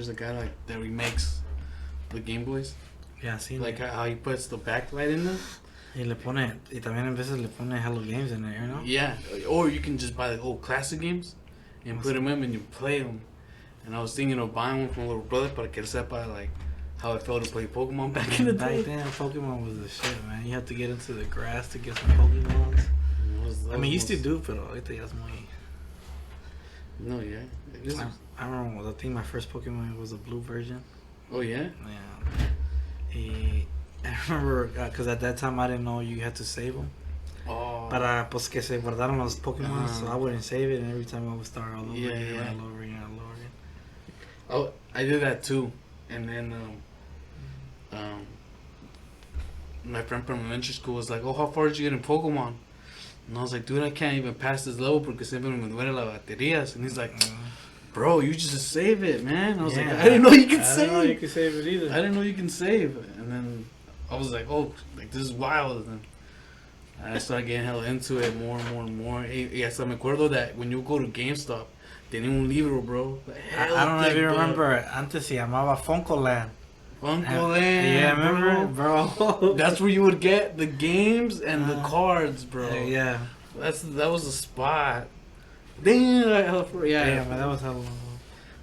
there's a guy like that remakes the Game Boys. Yeah, sí. Like how he puts the backlight in them. Y también en veces le pone Hello Games in there, you know? Yeah, or you can just buy the old classic games and put them in and you play them. And I was thinking of buying one for my little brother para que él sepa like how it felt to play Pokemon back in the day. Back then, Pokemon was the shit, man. You had to get into the grass to get some Pokemons. I mean, you still do, pero ahorita ya es muy... No, yeah. I remember, I think my first Pokemon was a blue version. Oh, yeah? Yeah. I remember, because at that time I didn't know you had to save them. Oh. Para, pues, que se guardaron los Pokemon, so I wouldn't save it, and every time I would start all over again, all over again. Oh, I did that too. And then, my friend from elementary school was like, oh, how far did you get in Pokemon? And I was like, dude, I can't even pass this level porque siempre me duele las baterías. And he's like, bro, you just save it, man. I was like, I didn't know you could save. I didn't know you could save it either. I didn't know you can save. And then I was like, oh, like this is wild. And I started getting hella into it more and more and more. Yes, I me acuerdo that when you go to GameStop, tenía un libro, bro. I don't know if you remember. Antes se llamaba Funko Land. Funko Land. Yeah, remember, bro? That's where you would get the games and the cards, bro. Yeah. That was the spot. Damn, man, that was hella.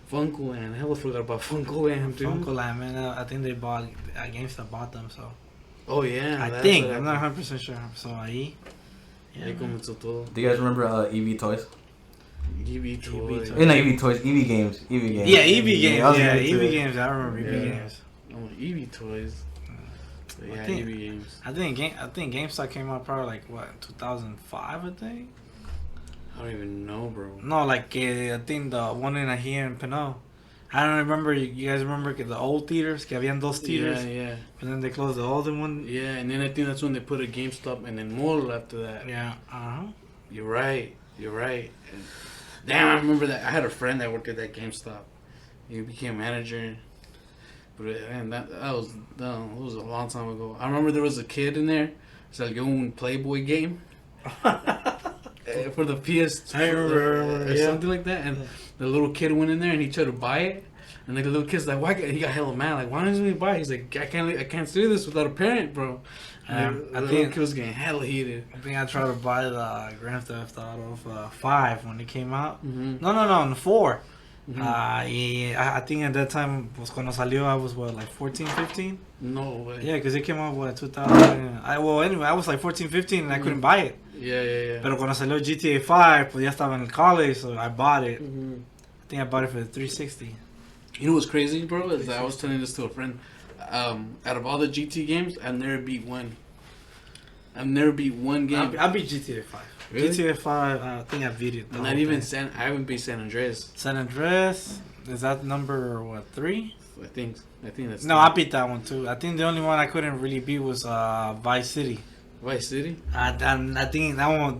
Funko Land. I hella forgot about Funko Land, dude. Funko Land, man. I think they bought GameStop bought them, so. Oh yeah. I think I'm not 100% sure. So ahí. Yeah. Do you guys remember EV Toys? EV Toys. Not EV Toys. EV Games. EV Games. Yeah, EV Games. Yeah, EV Games. I remember EV Games. Oh, EV Toys. Yeah, EV Games. I think GameStop came out probably like what 2005, I think. I don't even know, bro. No, like I think the one in here in Pinot. I don't remember. You guys remember the old theaters? Que habían dos theaters. Yeah. And then they closed the older one. Yeah, and then I think that's when they put a GameStop and then Mall after that. Yeah. You're right. And damn, I remember that. I had a friend that worked at that GameStop. He became manager. But man, that was a long time ago. I remember there was a kid in there. Salió un Playboy game. For the PS, I remember, something like that, and the little kid went in there and he tried to buy it, and like the little kid's like, "Why?" He got hella mad, like, "Why doesn't he buy it?" He's like, "I can't do this without a parent, bro." I think the little kid was getting hella heated. I think I tried to buy the Grand Theft Auto 5 when it came out. Mm-hmm. No, 4. Mm-hmm. I think at that time was cuando salió I was what, like 14, 15? No way. Yeah, because it came out what 2000. Anyway, I was like 14, 15 and I couldn't buy it. Yeah. Pero cuando salió GTA 5, pues ya estaba en el college, so I bought it. Mm-hmm. I think I bought it for the 360. You know what's crazy, bro? Is I was telling this to a friend. Out of all the GT games, I've never beat one. I've never beat one game. I beat GTA 5. Really? GTA 5, I think I beat it. Not even I haven't beat San Andreas. San Andreas, is that number what 3? I think that's. No, I beat that one too. I think the only one I couldn't really beat was Vice City. Vice City. I think that one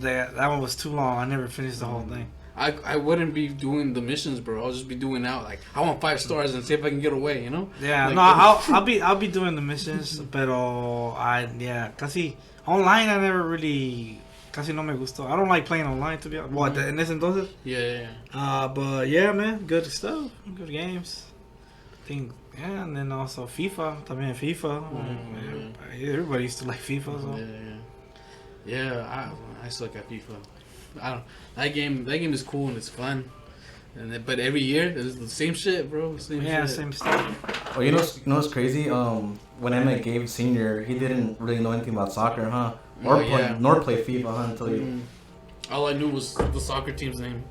was too long. I never finished the whole thing. I wouldn't be doing the missions, bro. I'll just be doing out like I want 5 stars and see if I can get away. You know? Yeah. Like, No, I'll be doing the missions, pero casi online I never really. Casi no me gustó. I don't like playing online, to be honest. What, en ese entonces? Yeah. But yeah, man, good stuff. Good games. I think, and then also FIFA. También FIFA. Everybody used to like FIFA, so. Yeah, I suck at FIFA. That game is cool and it's fun. But every year, it's the same shit, bro. Same stuff. Oh, you know what's crazy? When I met Gabe Senior, he didn't really know anything about soccer, huh? Nor play FIFA, huh? Until you. All I knew was the soccer team's name.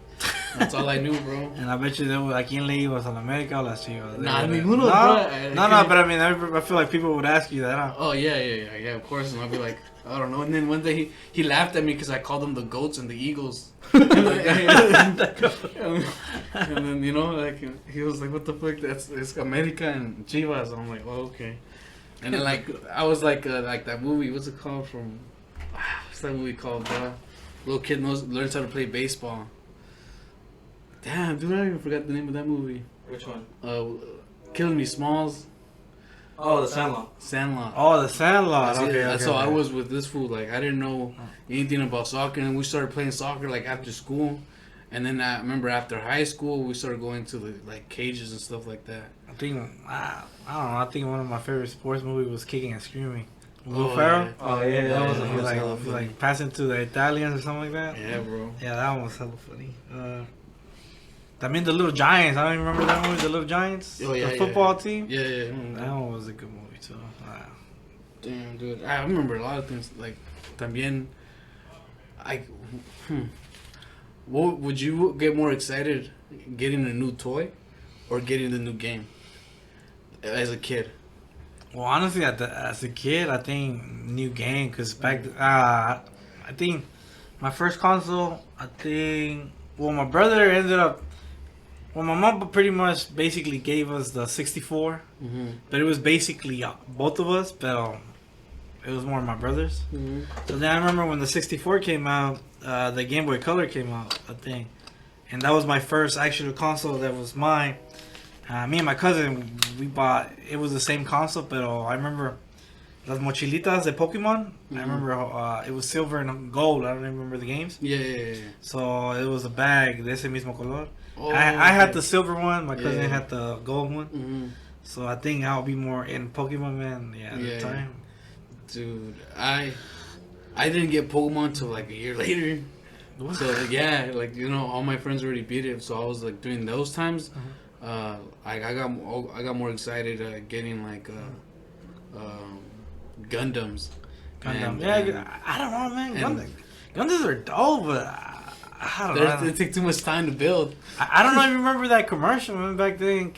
That's all I knew, bro. And I bet you there was, ¿a quién le ibas? ¿A la América o las Chivas? Nah, ninguno, bro. No, but I mean, I feel like people would ask you that, huh? Oh, yeah, of course. And I'd be like, I don't know. And then one day he laughed at me because I called them the goats and the eagles. And then, you know, like, he was like, what the fuck? It's America and Chivas. I'm like, oh, okay. And then, like, I was like that movie, what's it called what's that movie called, bro? Little kid learns how to play baseball. Damn, dude, I even forgot the name of that movie. Which one? Killing Me Smalls. Oh, the Sandlot. Sandlot. Oh, the Sandlot. That's Okay. That's how I was with this fool. Like, I didn't know anything about soccer, and we started playing soccer like after school. And then I remember after high school, we started going to the like cages and stuff like that. I think I don't know. I think one of my favorite sports movies was Kicking and Screaming. Will Oh, Ferrell. yeah. Oh yeah, That was yeah, he was that's hella like funny. passing to the Italians or something like that. Yeah, bro. Yeah, that one was hella funny. I mean, the Little Giants. I don't even remember that movie. The Little Giants. Oh, yeah, the yeah, football yeah. team. Yeah, yeah. That one was a good movie too. Damn, dude. I remember a lot of things. Like, también, what would you get more excited, getting a new toy, or getting the new game? As a kid. Well, honestly, as a kid, I think new game because I think my first console. My brother ended up. Well, my mom pretty much basically gave us the 64, Mm-hmm. but it was basically both of us, but it was more my brother's. Mm-hmm. So then I remember when the 64 came out, the Game Boy Color came out, I think. And that was my first actual console that was mine. Me and my cousin, we bought, it was the same console, but I remember las mochilitas de Pokemon. Mm-hmm. I remember it was silver and gold. I don't even remember the games. Yeah, yeah, yeah. So it was a bag de ese mismo color. Oh, I had okay. the silver one, my cousin Yeah. had the gold one. Mm-hmm. So I think I'll be more in Pokemon, man. Yeah, at Yeah. the time. Dude, I didn't get Pokemon till like a year later. What? So like, yeah, like you know, all my friends already beat it. So I was like during those times, I got more excited getting like Gundams. Gundam. And- I don't know, man. Gundams are dope, but I don't know. They take too much time to build. I don't know if you remember that commercial, man, back then.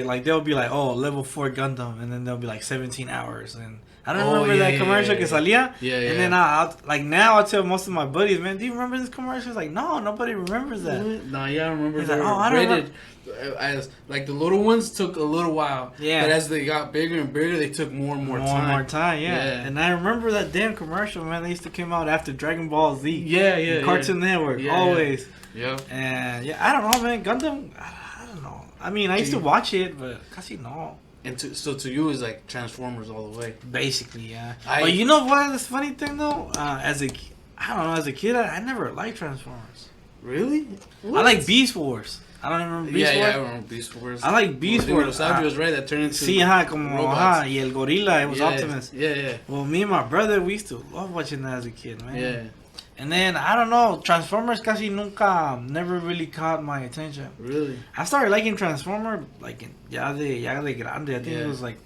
Like, they'll be like, oh, level 4 Gundam, and then they'll be like 17 hours. And I don't remember that commercial que salía. Yeah, yeah. And then I'll tell most of my buddies, man, do you remember this commercial? It's like, no, nobody remembers that. No, yeah, I remember. He's They like, were oh, I don't rated as like the little ones took a little while. Yeah. But as they got bigger and bigger, they took more and more time. More time, yeah. Yeah. And I remember that damn commercial, man. They used to come out after Dragon Ball Z. Yeah, yeah. on Cartoon Network, Yeah, always. Yeah. And yeah, I don't know, man. Gundam, I don't know. I mean, I used to watch it, but casi no. And so to you, it's like Transformers all the way. Basically, yeah. I- But you know what? This funny thing though, I don't know. As a kid, I never liked Transformers. Really? I like Beast Wars. I don't even remember Beast Yeah, Wars. yeah, I remember Beast Wars. I like Beast Wars. Dinosaurio was right. That turned into Sí, como robots. y el gorila, it was Yeah, Optimus. Yeah, yeah, Well, me and my brother, we used to love watching that as a kid, man. yeah. And then I don't know, Transformers casi never really caught my attention. Really? I started liking Transformer like ya de grande. I think Yeah. it was like,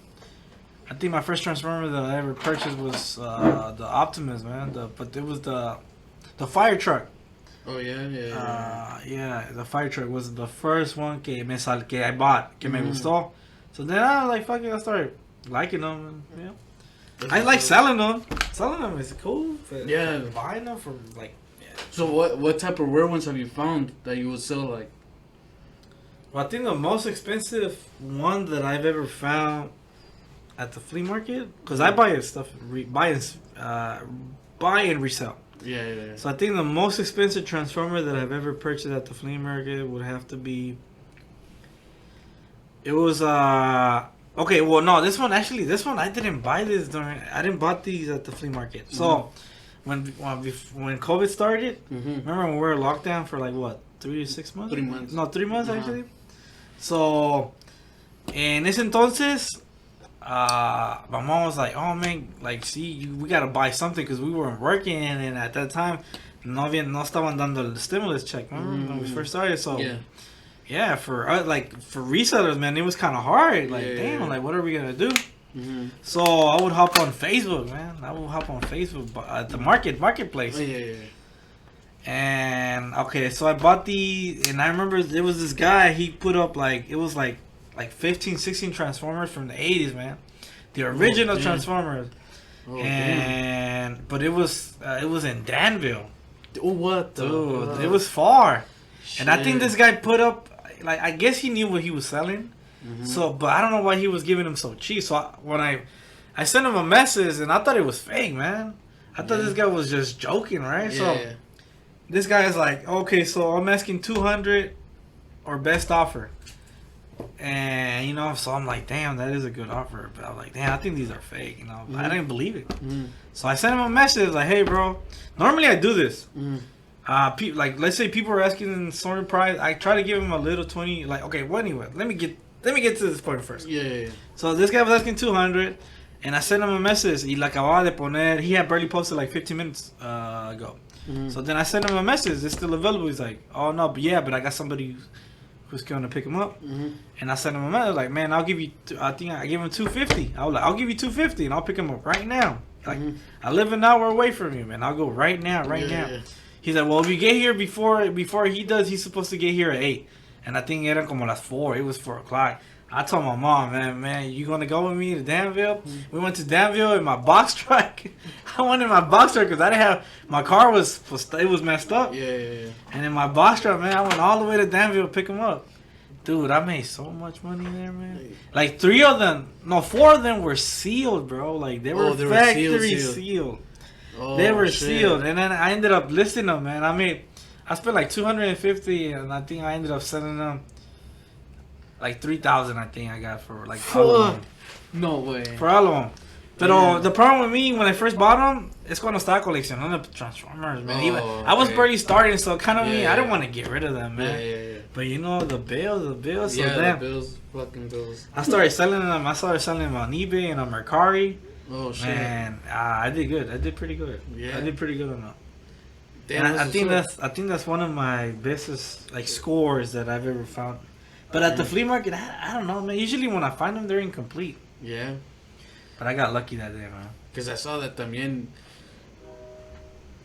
I think my first Transformer that I ever purchased was the Optimus, man. But it was the fire truck. Oh yeah, yeah. Yeah, the fire truck was the first one que I bought, que me gustó. So then I was like, fuck it, I started liking them. And, yeah. I like selling them. Selling them is cool. But Yeah. buying them for like. So what type of rare ones have you found that you would sell like? Well, I think the most expensive one that I've ever found at the flea market, because I buy stuff, buy and resell. Yeah, yeah, yeah. So I think the most expensive Transformer that I've ever purchased at the flea market would have to be. It was okay. Well, no, this one I didn't buy this during. I didn't buy these at the flea market. So when COVID started, remember when we were locked down for like what 3 to 6 months? 3 months. No, 3 months Uh-huh. actually. So en ese entonces, my mom was like, "Oh man, like, see, we gotta buy something because we weren't working, and at that time, no estaban dando el stimulus check. Remember when we first started? So yeah, for resellers, man, it was kind of hard. Like, damn, like, what are we gonna do? So I would hop on Facebook, man. I would hop on Facebook at the marketplace. Oh, yeah, yeah. And okay, so I bought and I remember there was this guy. He put up like it was like 15, 16 Transformers from the 80s, man. The original Transformers. Oh, But it was in Danville. Oh, what the? Dude, it was far. Shit. And I think this guy put up, like, I guess he knew what he was selling. So, but I don't know why he was giving him so cheap. So when I sent him a message, and I thought it was fake, man. I thought this guy was just joking, right? Yeah. This guy is like, okay, so I'm asking 200 or best offer. And, so I'm like, damn, that is a good offer. But I'm like, damn, I think these are fake, I didn't believe it. So I sent him a message like, hey, bro, normally I do this. Like let's say people are asking certain price, I try to give them a little 20. Like okay, well anyway, let me get to this point first. Yeah. So this guy was asking 200, and I sent him a message. Y la acababa de poner. He had barely posted like 15 minutes ago. Mm-hmm. So then I sent him a message. It's still available. He's like, oh no, but I got somebody who's going to pick him up. Mm-hmm. And I sent him a message like, man, I'll give you. I think I gave him 250. I was like, I'll give you 250, and I'll pick him up right now. Like I live an hour away from you, man. I'll go right now. Yeah. He's like, well, if you get here before he does, he's supposed to get here at 8. And I think eran como las 4. It was 4 o'clock. I told my mom, man, you gonna go with me to Danville? We went to Danville in my box truck. I went in my box truck because I didn't have my car was messed up. Yeah. And in my box truck, man, I went all the way to Danville to pick him up. Dude, I made so much money there, man. Like 4 of them were sealed, bro. Like they were factory sealed. Oh, they were shit. sealed, and then I ended up listing them, man. I spent like 250, and I think I ended up selling them like 3,000. I think I got for like all of them. No way. For all of them. But the problem with me when I first bought them, es cuando estaba coleccionando Transformers, man. I was barely starting, so kind of me, I didn't want to get rid of them, man. Yeah. But you know the bills. So the bills, fucking bills. I started selling them. I started selling them on eBay and on Mercari. Oh shit. Man, I did good. I did pretty good. Yeah. I did pretty good on that. Damn, And I think that's one of my bestest like scores that I've ever found. But at the flea market, I don't know, man. Usually when I find them, they're incomplete. Yeah. But I got lucky that day, man. Because I saw that también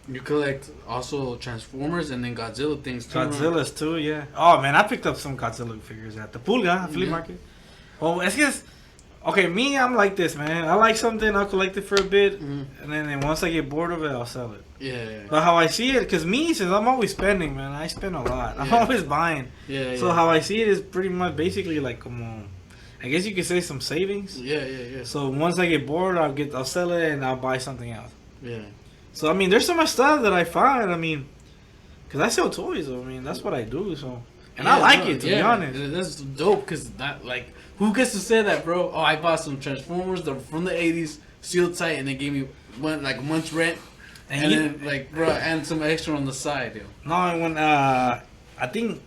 you collect also Transformers and then Godzilla things too. Godzilla's too, yeah. Oh man, I picked up some Godzilla figures at the Pulga flea market. Well, it's just okay. Me, I'm like this, man. I like something, I'll collect it for a bit, and then once I get bored of it, I'll sell it. Yeah. But how I see it, because me, since I'm always spending, man, I spend a lot. I'm always buying. Yeah. So how I see it is pretty much basically like I guess you could say some savings. Yeah. So once I get bored, I'll sell it and I'll buy something else. Yeah. So I mean, there's so much stuff that I find. I mean, cause I sell toys. So, I mean, that's what I do. So and I like it, to be honest. That's dope. Cause that like who gets to say that, bro? Oh, I bought some Transformers from the '80s, sealed tight, and they gave me a month's rent, and then like bro, and some extra on the side, yo. No, when I think.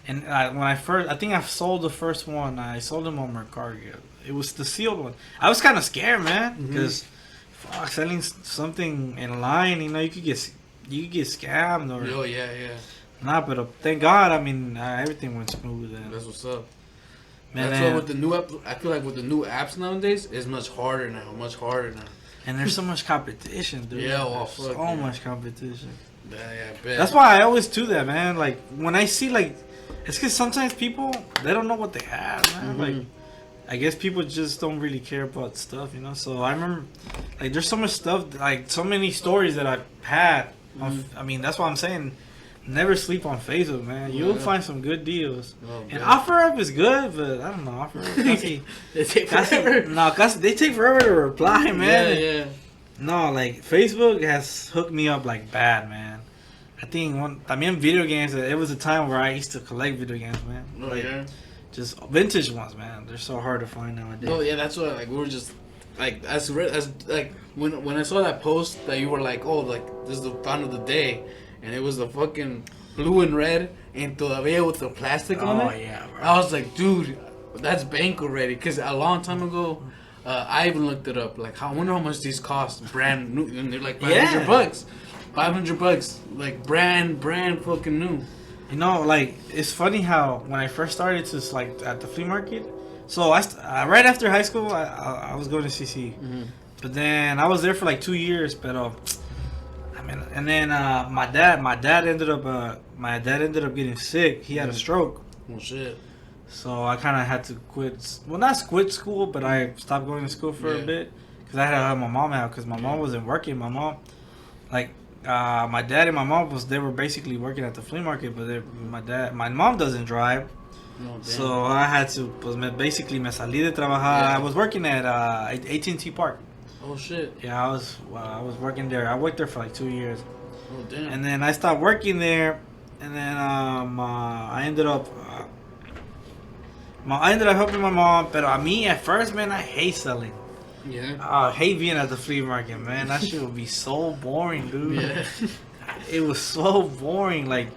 And when I think I sold the first one. I sold them on Mercari. It was the sealed one. I was kind of scared, man, because selling something in line, you know, you could get scammed or. Oh yeah. Nah, but thank God. I mean, everything went smooth. And that's what's up. Man, that's why with the new I feel like with the new apps nowadays, it's much harder now. And there's so much competition, dude. Yeah, well, there's so much competition. Yeah, I bet. That's why I always do that, man. Like when I see like. It's because sometimes people, they don't know what they have, man. Like, I guess people just don't really care about stuff, you know? So I remember, like, there's so much stuff, like, so many stories that I've had. I mean, that's why I'm saying, never sleep on Facebook, man. You'll find some good deals. And OfferUp is good, but I don't know, OfferUp. They take forever. No, they take forever to reply, man. Yeah. No, like, Facebook has hooked me up, like, bad, man. I think también video games. It was a time where I used to collect video games, man. Oh yeah. Just vintage ones, man. They're so hard to find nowadays. Oh yeah, that's what like we were just like as like when I saw that post that you were like, oh, like this is the found of the day, and it was the fucking blue and red and todavía with the plastic on it. Oh yeah, bro. I was like, dude, that's bank already. Cause a long time ago, I even looked it up. Like, I wonder how much these cost brand new, and they're like $500. $500, like brand fucking new. You know, like it's funny how when I first started to like at the flea market. So right after high school, I was going to CC, but then I was there for like 2 years. But I mean, and then my dad ended up getting sick. He had a stroke. Oh shit. So I kind of had to quit. Well, not quit school, but I stopped going to school for a bit because I had to help my mom out because my mom wasn't working. My mom, like. My dad and my mom they were basically working at the flea market, but my mom doesn't drive, so I had to basically me salí de trabajar. I was working at AT&T Park. Oh shit. Yeah, I was working there. I worked there for like 2 years. Oh damn. And then I stopped working there, and then I ended up helping my mom. But me at first, man, I hate selling. Yeah. I hate being at the flea market, man. That shit would be so boring, dude. Yeah. It was so boring. Like,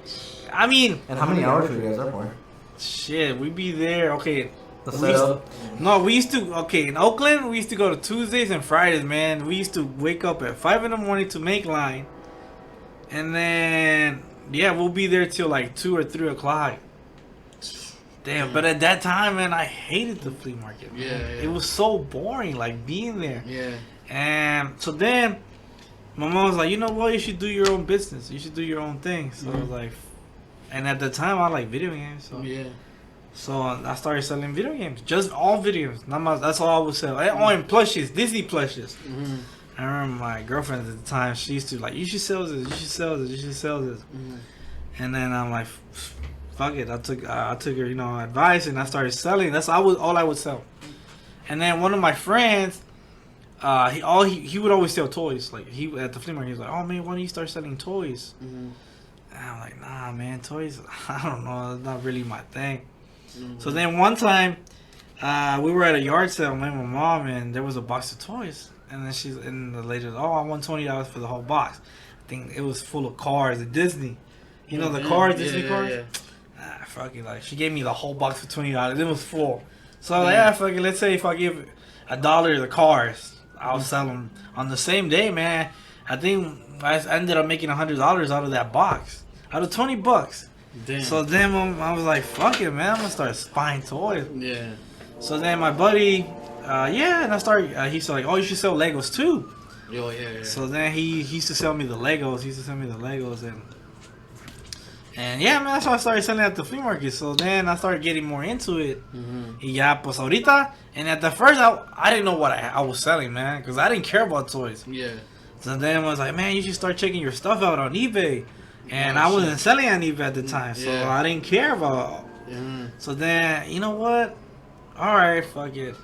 I mean, And how many hours were you guys there for? shit, we be there. Okay, The we used setup. no, we used to. Okay, in Oakland, we used to go to Tuesdays and Fridays. Man, we used to wake up at 5 in the morning to make line, and then yeah, we'll be there till like 2 or 3 o'clock. Damn, but at that time, man, I hated the flea market. Man. Yeah. It was so boring, like being there. Yeah. And so then, my mom was like, you know what, you should do your own business. You should do your own thing. So I was like, and at the time, I like video games. So Yeah. so I started selling video games, just all videos. That's all I would sell. Oh, and plushies, Disney plushies. Mm-hmm. I remember my girlfriend at the time. She used to like, you should sell this, you should sell this, you should sell this. Mm-hmm. And then I'm like, fuck it. I took her, advice, and I started selling. That's all I would sell. And then one of my friends, he would always sell toys. Like he at the flea market, he was like, oh man, why don't you start selling toys? Mm-hmm. And I'm like, nah, man, toys. I don't know, it's not really my thing. Mm-hmm. So then one time, we were at a yard sale, me and my mom, and there was a box of toys. And then the lady was, oh, I want $20 for the whole box. I think it was full of cars at Disney. You know the cars, Disney cars? Yeah. Fuck it, like she gave me the whole box for $20. It was full. So I was like, fuck it. Let's say if I give $1 the cars, I'll sell them on the same day, man. I think I ended up making $100 out of that box, out of $20. Damn. So then I was like, fuck it, man. I'm gonna start buying toys. Yeah. So then my buddy, and I started. He's like, oh, you should sell Legos too. Yo, yeah. So then he used to sell me the Legos. And yeah, man, that's how I started selling at the flea market. So then I started getting more into it. Mm-hmm. Y ya, pues ahorita. And at the first, I didn't know what I was selling, man, because I didn't care about toys. Yeah. So then I was like, man, you should start checking your stuff out on eBay. And I wasn't selling on eBay at the time, so Yeah. I didn't care about. Mm-hmm. So then, you know what? All right, fuck it.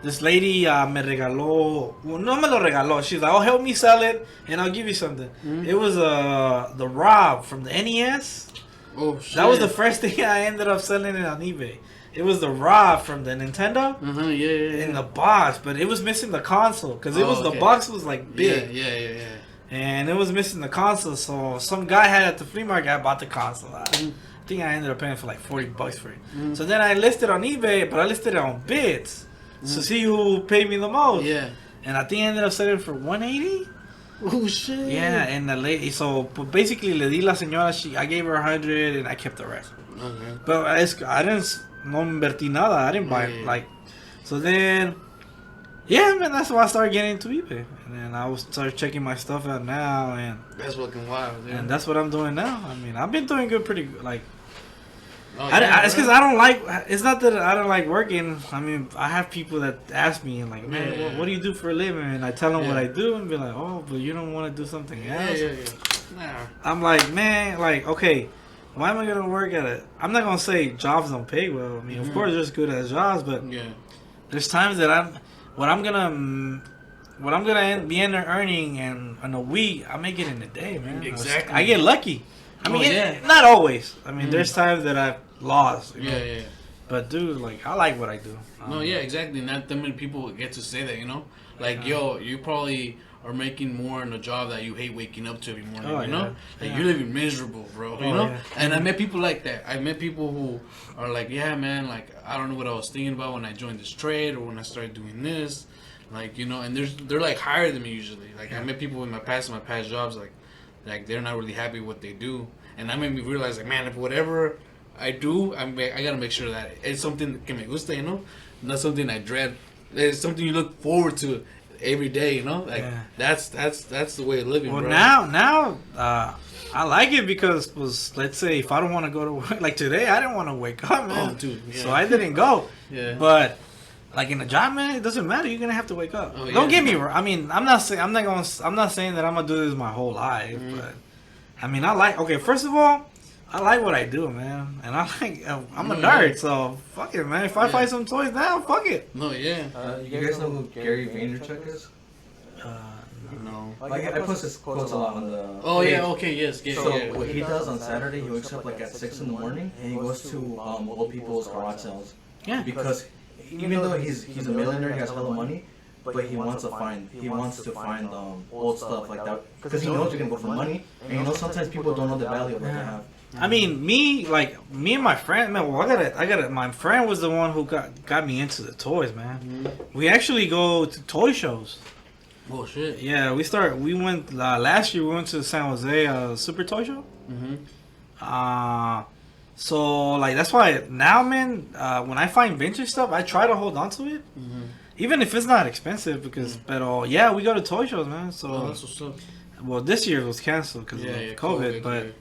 This lady me regaló. Well, no me lo regaló. She's like, oh, help me sell it, and I'll give you something. Mm-hmm. It was the Rob from the NES. Oh, shit. That was the first thing I ended up selling it on eBay. It was the Rob from the Nintendo Yeah. in the box, but it was missing the console because it was the okay. box was like big. Yeah. And it was missing the console, so some guy had at the flea market. I bought the console. I think I ended up paying for like $40 for it. Mm-hmm. So then I listed on eBay, but I listed it on bids to see who paid me the most. Yeah. And I think I ended up selling it for $180. Oh shit. Yeah, and the lady. So but basically, le di la señora. I gave her $100, and I kept the rest. Okay. But I didn't no invertí nada. I didn't buy Yeah. like. So then. Yeah, man, that's why I started getting into eBay. And then I was start checking my stuff out now, and That's fucking wild, dude. that's what I'm doing now. I mean, I've been doing good, pretty good. Like, Oh, it's because I don't like. It's not that I don't like working. I mean, I have people that ask me, and like, man, Yeah. what do you do for a living? And I tell them what Yeah. I do, and be like, oh, but you don't want to do something else. Yeah. Nah. I'm like, man, like, okay, why am I gonna work at it? I'm not gonna say jobs don't pay well. I mean, of course, there's good as jobs, but Yeah. there's times that I'm gonna be earning in a week, I make it in a day, man. Exactly. I get lucky. I mean, yeah. not always. I mean, there's times that I've lost. You know? Yeah. But dude, like, I like what I do. No, yeah, exactly. Not that many people get to say that, you know? Like, yo, you probably are making more in a job that you hate waking up to every morning, Oh, you know? yeah. Like, Yeah. you're living miserable, bro, you Oh, know? yeah. And I met people like that. I met people who are like, yeah, man, like, I don't know what I was thinking about when I joined this trade or when I started doing this. Like, you know, and they're like higher than me usually. Like, I met people in my past jobs, like they're not really happy with what they do. And that made me realize, like, man, if whatever I do, I gotta make sure that it's something que me gusta, you know? Not something I dread. It's something you look forward to every day, you know? Like, Yeah. that's the way of living, Well, bro. now, I like it because, let's say if I don't want to go to work, like today, I didn't want to wake up, man. Oh, dude, yeah. So I didn't go. Yeah. But like in a job, man, it doesn't matter. You're gonna have to wake up. Oh, Don't yeah. get me wrong. I mean, I'm not saying that I'm gonna do this my whole life, but I mean, first of all, I like what I do, man, and I'm a nerd, so fuck it, man. If I find some toys now, fuck it. No, yeah. You guys know who Gary Vaynerchuk is? No. Like, I post his quotes a lot on the. Oh, page. yeah, okay, yes. Yeah, So yeah. what he does on Saturday, he wakes up like at 6 in the morning and he goes to old people's garage sales. Yeah. Because even though he's a millionaire, he has hella money, but he wants to find old stuff like that because he knows you're gonna go for money, and you know sometimes people don't know the value of what they have. I mean, me and my friend, man. Well, I got it. My friend was the one who got me into the toys, man. Mm-hmm. We actually go to toy shows. Oh shit. Yeah, we went last year. We went to San Jose Super Toy Show. Mm-hmm. So like that's why now, man. When I find vintage stuff, I try to hold on to it, even if it's not expensive. Because, but yeah, we go to toy shows, man. So that's what's up. well, this year it was canceled because of COVID, but. Yeah.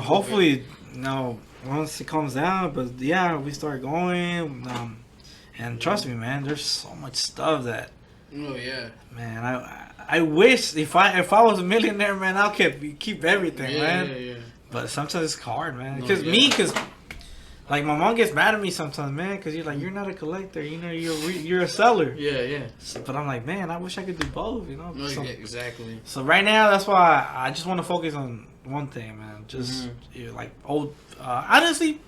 Hopefully, once it comes down, but yeah, we start going. And trust me, man, there's so much stuff that. Oh yeah. Man, I wish if I was a millionaire, man, I'll keep everything, man. Yeah. But sometimes it's hard, man. Because like my mom gets mad at me sometimes, man, because you're not a collector, you're a seller. Yeah. But I'm like, man, I wish I could do both, No, exactly. So right now, that's why I just want to focus on one thing, man. Just like old, honestly,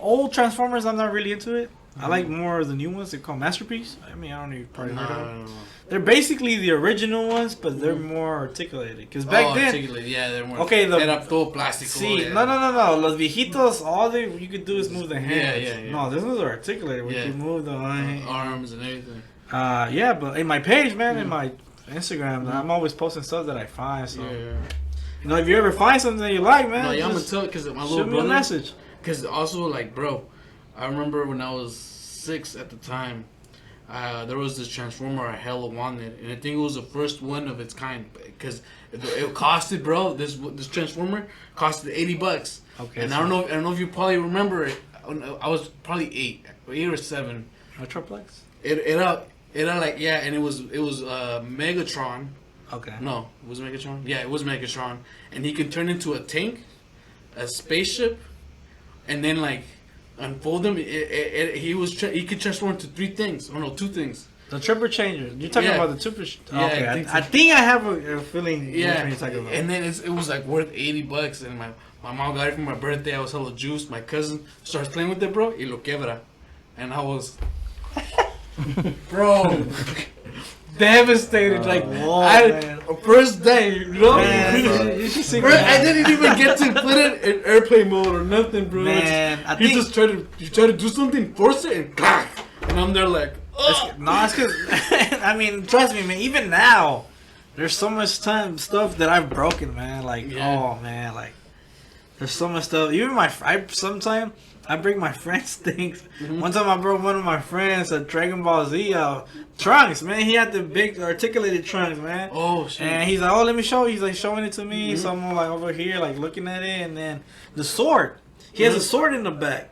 old Transformers. I'm not really into it. I like more of the new ones. They're called Masterpiece. I mean, I don't know if you've probably heard of them. They're basically the original ones, but they're more articulated. Because back then, they're more. Okay, era todo plástico. See, no. Los viejitos, all you could do is move the hands. Yeah. No, this one's articulated. We can move the arms and everything. Yeah, but in my page, man, in my Instagram, I'm always posting stuff that I find. So, if you ever find something that you like, man, I'm gonna tell because my little shoot me a message. Because also, like, bro, I remember when I was 6 at the time. There was this Transformer I hella wanted, and I think it was the first one of its kind. Because it costed, bro. This Transformer costed $80. Okay. And I don't know if you probably remember it. I was probably 8 or 7. Metroplex. It era like and it was Megatron. Okay. No, it was Megatron. Yeah, it was Megatron, and he could turn into a tank, a spaceship, and then like unfold them. He could transform into 3 things. Oh no, 2 things. The Tripper Changer. You're talking about the Tripper. Okay, I think I have a feeling. Yeah, what you're talking about. And then it was like worth $80, and my mom got it for my birthday. I was hella juiced. My cousin starts playing with it, bro. Y lo quebra, and I was, bro. Devastated, first day, Man, you should see I didn't even get to put it in airplane mode or nothing, bro. Man, He just tried to do something, force it, and clack. And I'm there like, it's because, I mean, trust me, man. Even now, there's so much stuff that I've broken, man. Like, oh man, like, there's so much stuff. Even sometimes I break my friends' things. One time I broke one of my friends a Dragon Ball Z trunks, man. He had the big articulated trunks, man. Oh shit! And he's like, "Oh, let me show you." He's like showing it to me. So I'm like over here, like looking at it, and then the sword. He has a sword in the back.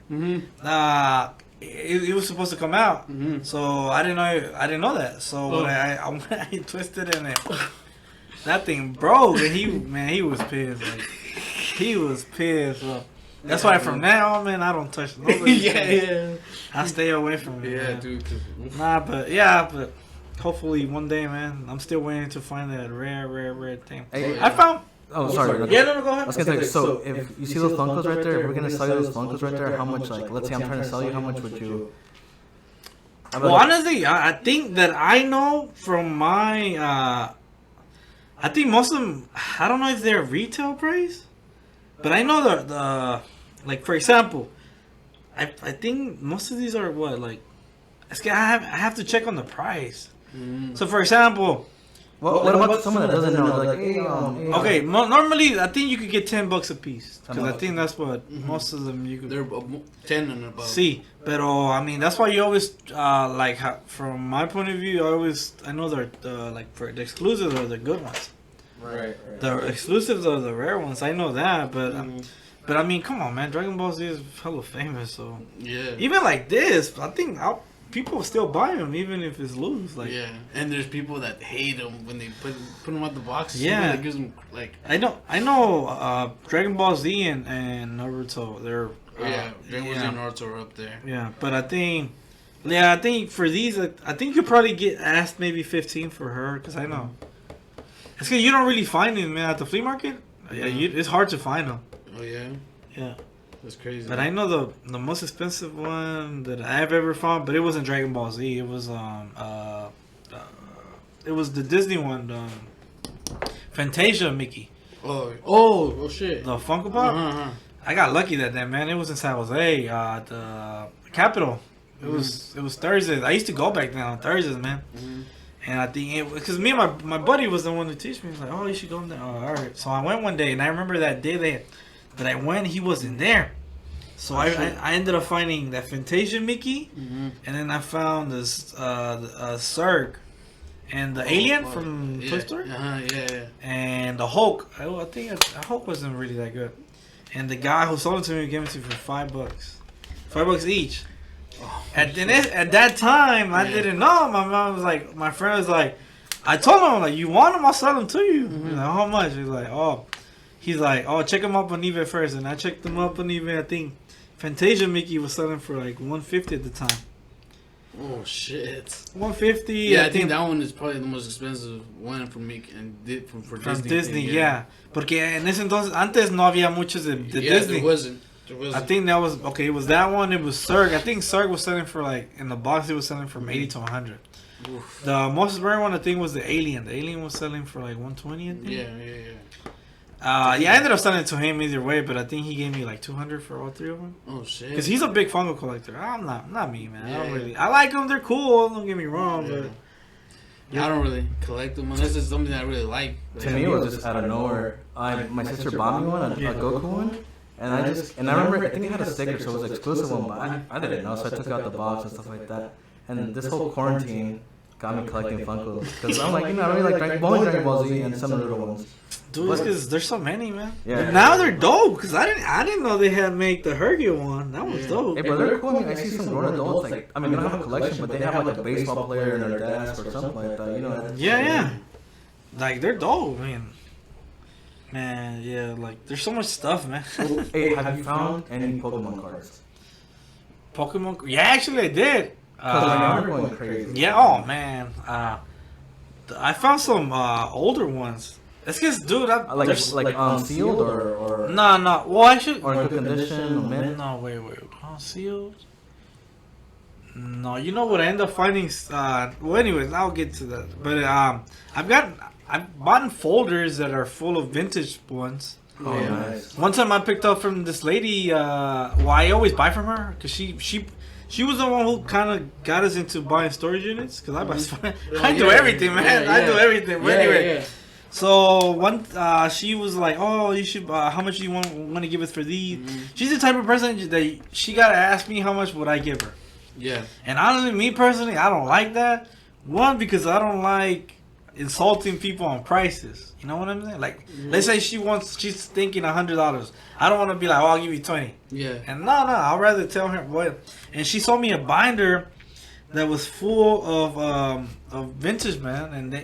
It was supposed to come out, so I didn't know that. So when I twisted it, and that thing broke, and he was pissed. Like, he was pissed. Bro. That's why from now on, man, I don't touch nobody. I stay away from it. Yeah, man. dude. But hopefully one day, man. I'm still waiting to find that rare thing. Hey, I found. Oh, sorry. Yeah, no, go ahead. I was gonna say, so if you see those Funkos right there, if we're gonna sell you those Funkos right there, how much? Like, let's say I'm trying to sell you, how much would you? Well, honestly, I think that I know from my. I think most of them. I don't know if they're retail price, but I know the like for example, I think most of these are what like. I have to check on the price. So for example. What about someone that doesn't know? Like, okay, normally I think you could get $10 a piece because I think that's what most of them you could. They're 10 and above. See, but I mean that's why you always like from my point of view, I know they're like for the exclusives are the good ones. Right. The exclusives are the rare ones. I know that, but I mean, come on, man, Dragon Ball Z is hella famous, so yeah. Even like this, I think people still buy them even if it's loose. Like and there's people that hate them when they put them out the box. Yeah, that gives them like. I know. Dragon Ball Z and Naruto. They're Dragon Ball Z and Naruto are up there. Yeah, but I think for these, I think you probably get asked maybe 15 for her because I know. It's because you don't really find them, man, at the flea market. Yeah, it's hard to find them. Oh yeah. Yeah. That's crazy. But I know the most expensive one that I've ever found, but it wasn't Dragon Ball Z. It was it was the Disney one, Fantasia Mickey. Oh shit. The Funko Pop. Uh-huh. I got lucky that day, man. It was in San Jose, the Capitol. It was Thursdays. I used to go back then on Thursdays, man. Mm-hmm. And I think because me and my buddy was the one to teach me. He was like, "Oh, you should go in there." Oh, all right. So I went one day, and I remember that day that I went, he wasn't there. So I ended up finding that Fantasia Mickey, and then I found this Zurg, and the alien from Toy Story, yeah. and the Hulk. I think the Hulk wasn't really that good. And the guy who sold it to me gave it to me for $5, $5 each. Oh, at that time, I didn't know. My mom was like, my friend was like, I told him, like, you want them? I'll sell them to you. He's like, how much? He's like, check them up on eBay first. And I checked them up on eBay. I think Fantasia Mickey was selling for like $150 at the time. Oh shit. $150. Yeah, I think that one is probably the most expensive one for me and for Disney. Disney, yeah. Porque en ese entonces, antes no había muchos de Disney. There wasn't. I think that was okay. It was that one. It was Zurg. I think Zurg was selling for like in the box. It was selling from $80 to $100. Oof. The most rare one I think was the Alien. The Alien was selling for like $120. I think. Yeah. I ended up selling it to him either way, but I think he gave me like $200 for all three of them. Oh shit! Because he's a big Funko collector. I'm not me, man. I don't really. I like them. They're cool. Don't get me wrong, but. I don't really collect them unless it's something I really like. To me, it was just out of nowhere. My sister bought me one, a Goku one, and I remember I think it had a sticker, so it was an exclusive one, but I didn't know, so I took out the box and stuff like that. And this whole quarantine got me collecting Funkos because I'm like, I really like Dragon Ball Z and some of the little ones. Dude, it's because there's so many, man. Yeah. And now they're dope because I didn't know they had make the Hercule one. That was dope. Hey, but they're cool. I mean, I see some grown adults like they don't have a collection, but they have like a baseball player in their desk or something like that. You know? Yeah. Like they're dope, man. Yeah, like there's so much stuff, man. Hey, have you found any Pokemon cards? Pokemon? Yeah, actually I did. They're going crazy. Yeah. Oh man. I found some older ones. It's just, dude, sealed or no. Well, I should. Or in good condition, or mint? No, wait. Sealed? No, you know what? I end up finding. Well, anyways, I'll get to that. But I've bought folders that are full of vintage ones. Oh, yeah. Nice. One time I picked up from this lady. I always buy from her because she was the one who kind of got us into buying storage units. Because I do everything, man. I do everything. But anyway. So she was like, "Oh, you should. How much do you want to give us for these?" She's the type of person that she gotta ask me how much would I give her. Yeah. And honestly, me personally, I don't like that. One, because I don't like insulting people on prices. You know what I'm saying? Like, let's say she's thinking $100. I don't want to be like, "Oh, I'll give you 20." Yeah. And no, I'd rather tell her what. And she sold me a binder that was full of vintage, man,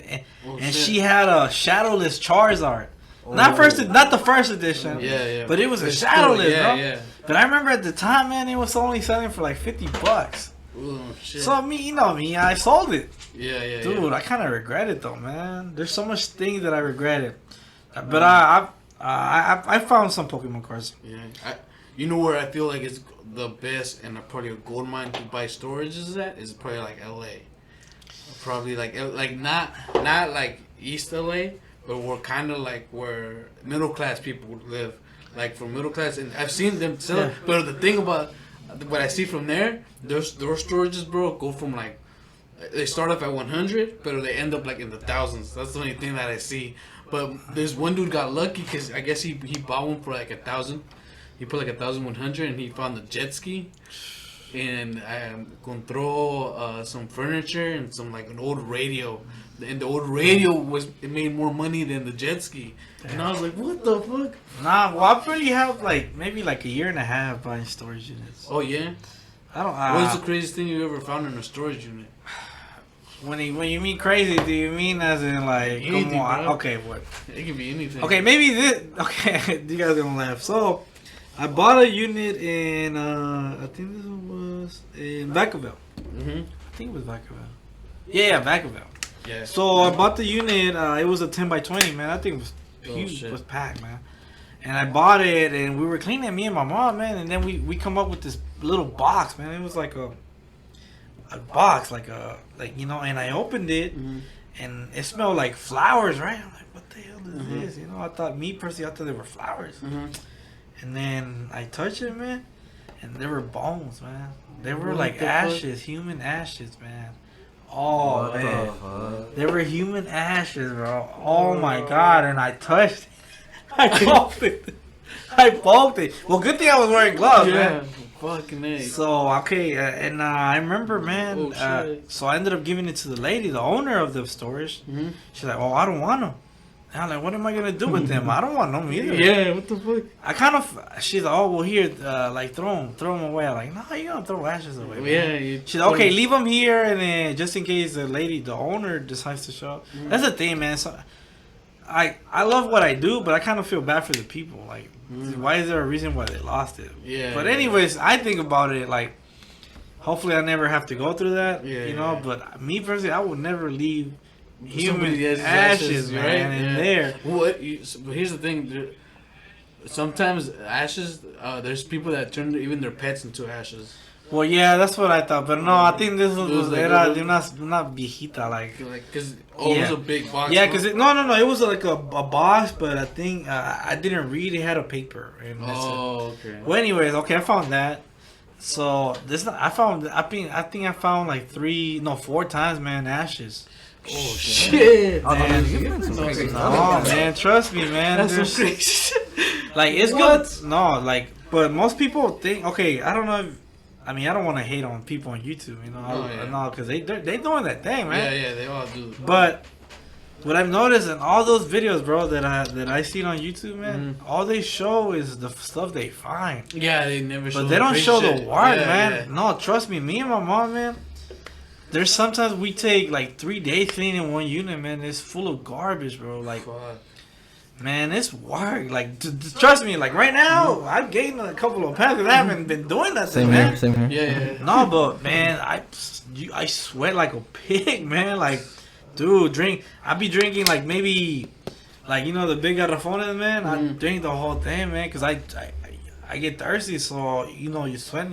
and she had a shadowless Charizard. Not the first edition. Yeah. But it was a shadowless, bro. Yeah. But I remember at the time, man, it was only selling for like $50. Oh shit. So me, I sold it. Yeah. Dude, I kind of regret it though, man. There's so much things that I regretted. But I found some Pokemon cards. Yeah. You know where I feel like it's the best and probably a gold mine to buy storage is probably like LA. Probably like not like East LA, but we're kind of like where middle class people live. Like for middle class, and I've seen them sell. Yeah. But the thing about what I see from there, their storages, bro, go from like they start off at 100, but they end up like in the thousands. That's the only thing that I see. But there's one dude got lucky because I guess he bought one for like 1,000. He put like 1,100 and he found the jet ski and encontró some furniture and some like an old radio. And the old radio it made more money than the jet ski. Damn. And I was like, what the fuck? Nah, well, I probably have maybe a year and a half buying storage units. Oh yeah? I don't. What's the craziest thing you ever found in a storage unit? When you mean crazy, do you mean as in like anything, come on? Okay, what? It can be anything. Okay, maybe this. Okay, you guys are gonna laugh. So, I bought a unit in I think this one was in Vacaville. I think it was Vacaville. Yeah, Vacaville. Yeah. So I bought the unit. It was a 10 by 20, man. That thing was huge. Was packed, man. And I bought it, and we were cleaning it, me and my mom, man. And then we come up with this little box, man. It was like a box, like you know. And I opened it, and it smelled like flowers, right? I'm like, what the hell is this? You know, I thought they were flowers. And then I touched it, man, and there were bones, man. They were like ashes, human ashes, man. Oh, what man. They were human ashes, bro. Oh, my God. And I touched it. I poked it. Well, good thing I was wearing gloves, man. Fucking A. So, okay. And I remember, man. So I ended up giving it to the lady, the owner of the storage. She's like, oh, I don't want them. And I'm like, what am I gonna do with them? I don't want them either. Yeah, what the fuck? I kind of. She's like, oh well, here, like throw them away. I'm like, no, you don't throw ashes away. Man. She's like, okay, leave them here, and then just in case the owner decides to show up. That's the thing, man. So, I love what I do, but I kind of feel bad for the people. Like, why is there a reason why they lost it? Yeah. But anyways, I think about it like, hopefully I never have to go through that. Yeah. You know, but me personally, I would never leave human ashes, man, in there. But here's the thing: sometimes ashes. There's people that turn even their pets into ashes. Well, yeah, that's what I thought, but no, I think this was era de una viejita, like because it was a big box. Yeah, because it was like a box, but I think I didn't read. It had a paper. And okay. Well, anyways, okay, I found that. So I think I found like 4 times, man, ashes. Oh shit! Man. Oh man, trust me, man. That's so crazy. Like it's good. No, like, but most people think. Okay, I don't know. I don't want to hate on people on YouTube, you know. No, because they doing that thing, man. Yeah, they all do. But what I've noticed in all those videos, bro, that I seen on YouTube, man, all they show is the stuff they find. Yeah, they never show. But they don't show the work, man. Yeah. No, trust me, me and my mom, man. There's sometimes we take like 3 days cleaning one unit, man. It's full of garbage, bro. Like, man, it's work. Like, trust me. Like right now, I've gained a couple of pounds because I haven't been doing that. Same here. Yeah. No, but man, I sweat like a pig, man. Like, dude, I be drinking like maybe, like you know the big garrafones, man. I drink the whole thing, man, because I get thirsty. So you know you sweat.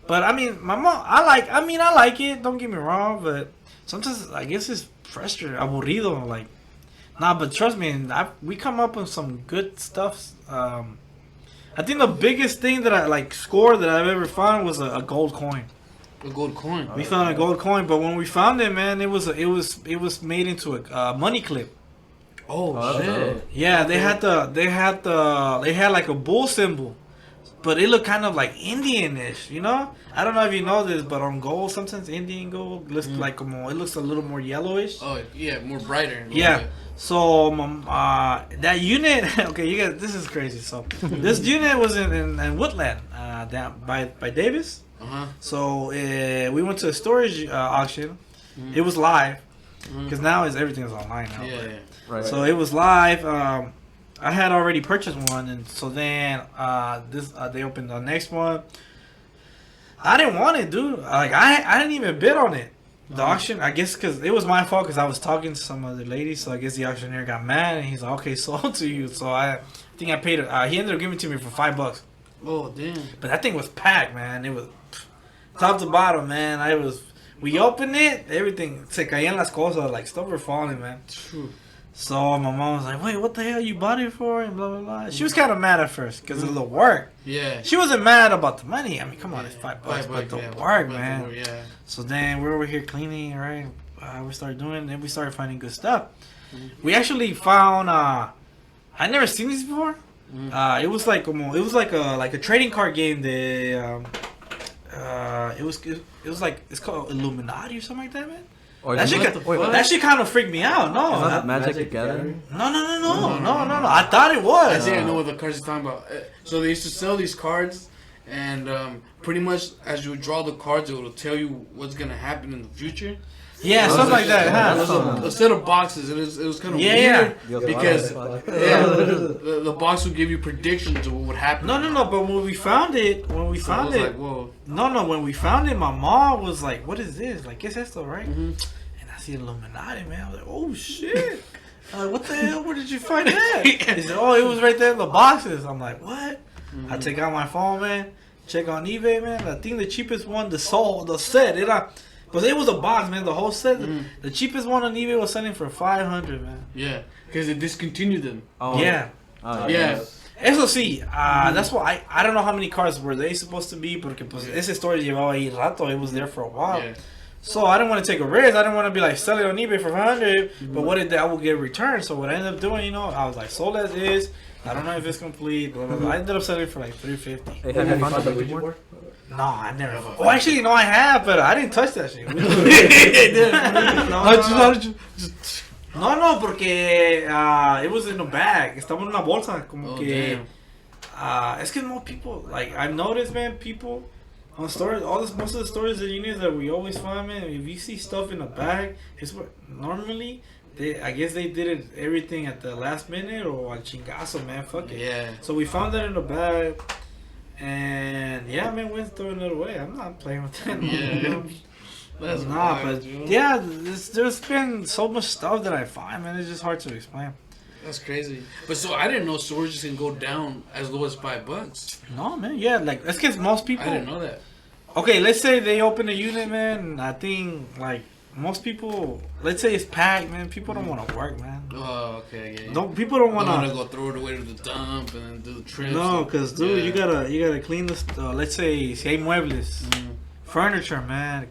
But my mom, I like it. Don't get me wrong, but sometimes I guess it's frustrating, aburrido. Like, nah, but trust me, we come up with some good stuff. I think the biggest thing that I score that I've ever found was a gold coin. A gold coin. We found a gold coin, but when we found it, man, it was made into a money clip. Oh shit! Yeah, they had like a bull symbol. But it looked kind of like Indian-ish, you know? I don't know if you know this, but on gold, sometimes Indian gold looks like it looks a little more yellowish. Oh, yeah, more brighter. Yeah. So, that unit, okay, you guys, this is crazy. So, this unit was in Woodland, down by Davis. So, we went to a storage auction. It was live, because now everything's online now. Yeah. Right. So, it was live. I had already purchased one, and so then they opened the next one. I didn't want it, dude. Like I didn't even bid on it. The auction, I guess, because it was my fault because I was talking to some other lady. So I guess the auctioneer got mad, and he's like, "Okay, sold to you." So I think I paid. He ended up giving it to me for $5. Oh damn! But that thing was packed, man. It was top to bottom, man. We opened it, everything se caían las cosas, like stuff were falling, man. True. So my mom was like, "Wait, what the hell you bought it for?" And blah blah blah. She was kind of mad at first because of the work. Yeah. She wasn't mad about the money. Come on, it's $5, but the work, man. Yeah. So then we're over here cleaning, right? We started doing, and we started finding good stuff. We actually found. I never seen this before. It was like a trading card game. It was like it's called Illuminati or something like that, man. That shit kind of freaked me out. No, is that Magic the Gathering? No. I thought it was. I think I know what the cards you're talking about. So they used to sell these cards, and pretty much as you draw the cards, it will tell you what's gonna happen in the future. Yeah, stuff like that. A set of boxes. It was kind of weird because the box would give you predictions of what would happen. No. But when we found it, when we found it, my mom was like, "What is this? Like, ¿qué es esto?" Right? And I see Illuminati, man. I was like, "Oh shit!" I'm like, what the hell? Where did you find that? He said, oh, it was right there in the boxes. I'm like, what? Mm-hmm. I take out my phone, man. Check on eBay, man. I think the cheapest one, the set, because it was a box, man. The whole set, the cheapest one on eBay was selling for $500, man. Yeah, because they discontinued them. Oh Yeah. Yeah. Eso sí, that's why I don't know how many cars were they supposed to be, porque pues ese store llevaba ahí rato, it was there for a while. Yeah. So I didn't want to take a risk. I didn't want to be like sell it on eBay for 500, but what if I will get returned? So what I ended up doing, you know, I was like sold as is. I don't know if it's complete. Blah, blah, blah. I ended up selling it for like $350. Hey, have you found the Ouija board? No, I never. Oh, actually, no, I have, but I didn't touch that shit. No, porque it was in a bag. Estaba en una bolsa, como que. Es que more people, like I've noticed, man, people on stores, most of the stores that you need that we always find, man. If you see stuff in a bag, it's what normally. I guess they did it everything at the last minute or al chingazo, man. Fuck it. Yeah. So we found that in the bag, and yeah, man, we're throwing it away. I'm not playing with that. Yeah. That's nah, wild, but dude. yeah, there's been so much stuff that I find, man. It's just hard to explain. That's crazy. But so I didn't know storages can go down as low as $5. No, man. Yeah, like that's because most people. I didn't know that. Okay, let's say they open a unit, man. And I think like most people, let's say it's packed, man. People don't want to work, man. Oh, okay. Yeah. No, people don't want to go throw it away to the dump and then do the trips. No, cause dude, you gotta clean this. Let's say si hay muebles, furniture, man,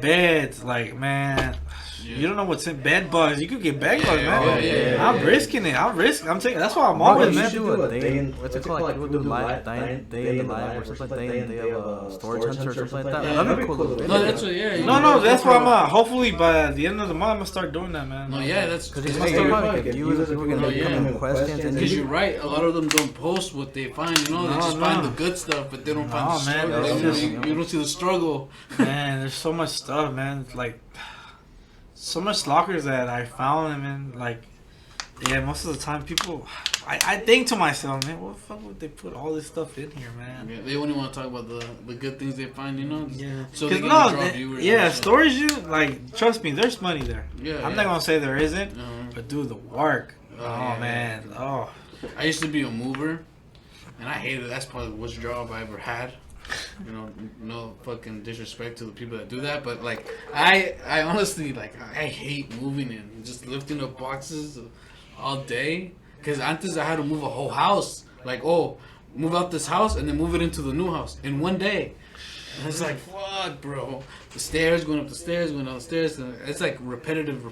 beds, like man. You don't know what's in bed bugs. You could get bed bugs, man. I'm risking it. I'm taking. That's why I'm always, man. You should do a day in, what's it called? Like people do live, day in the live or something like that. They have a storage hunter or something like that. That'd be cool. No, that's what. Yeah. No, that's why I'm. Hopefully by the end of the month, I'm gonna start doing that, man. No, yeah, that's because you probably get viewers who are gonna come in questions. Because you're right. A lot of them don't post what they find. You know, they just find the good stuff, but they don't find the struggle. You don't see the struggle. Man, there's so much stuff, man. Like. So much lockers that I found, and like, yeah, most of the time people, I think to myself, man, what the fuck would they put all this stuff in here, man? Yeah, they only want to talk about the good things they find, you know? Yeah. So they can draw viewers. Yeah, storage, like, trust me, there's money there. Yeah. I'm not gonna say there isn't, but do the work. Man. Oh. I used to be a mover, and I hated it. That's probably the worst job I ever had. You know, no fucking disrespect to the people that do that, but like I honestly like I hate moving and just lifting up boxes all day. Cause antes I had to move a whole house. Like, oh, move out this house and then move it into the new house in one day. And it's like, fuck, bro. The stairs, going up the stairs, going down the stairs. It's like repetitive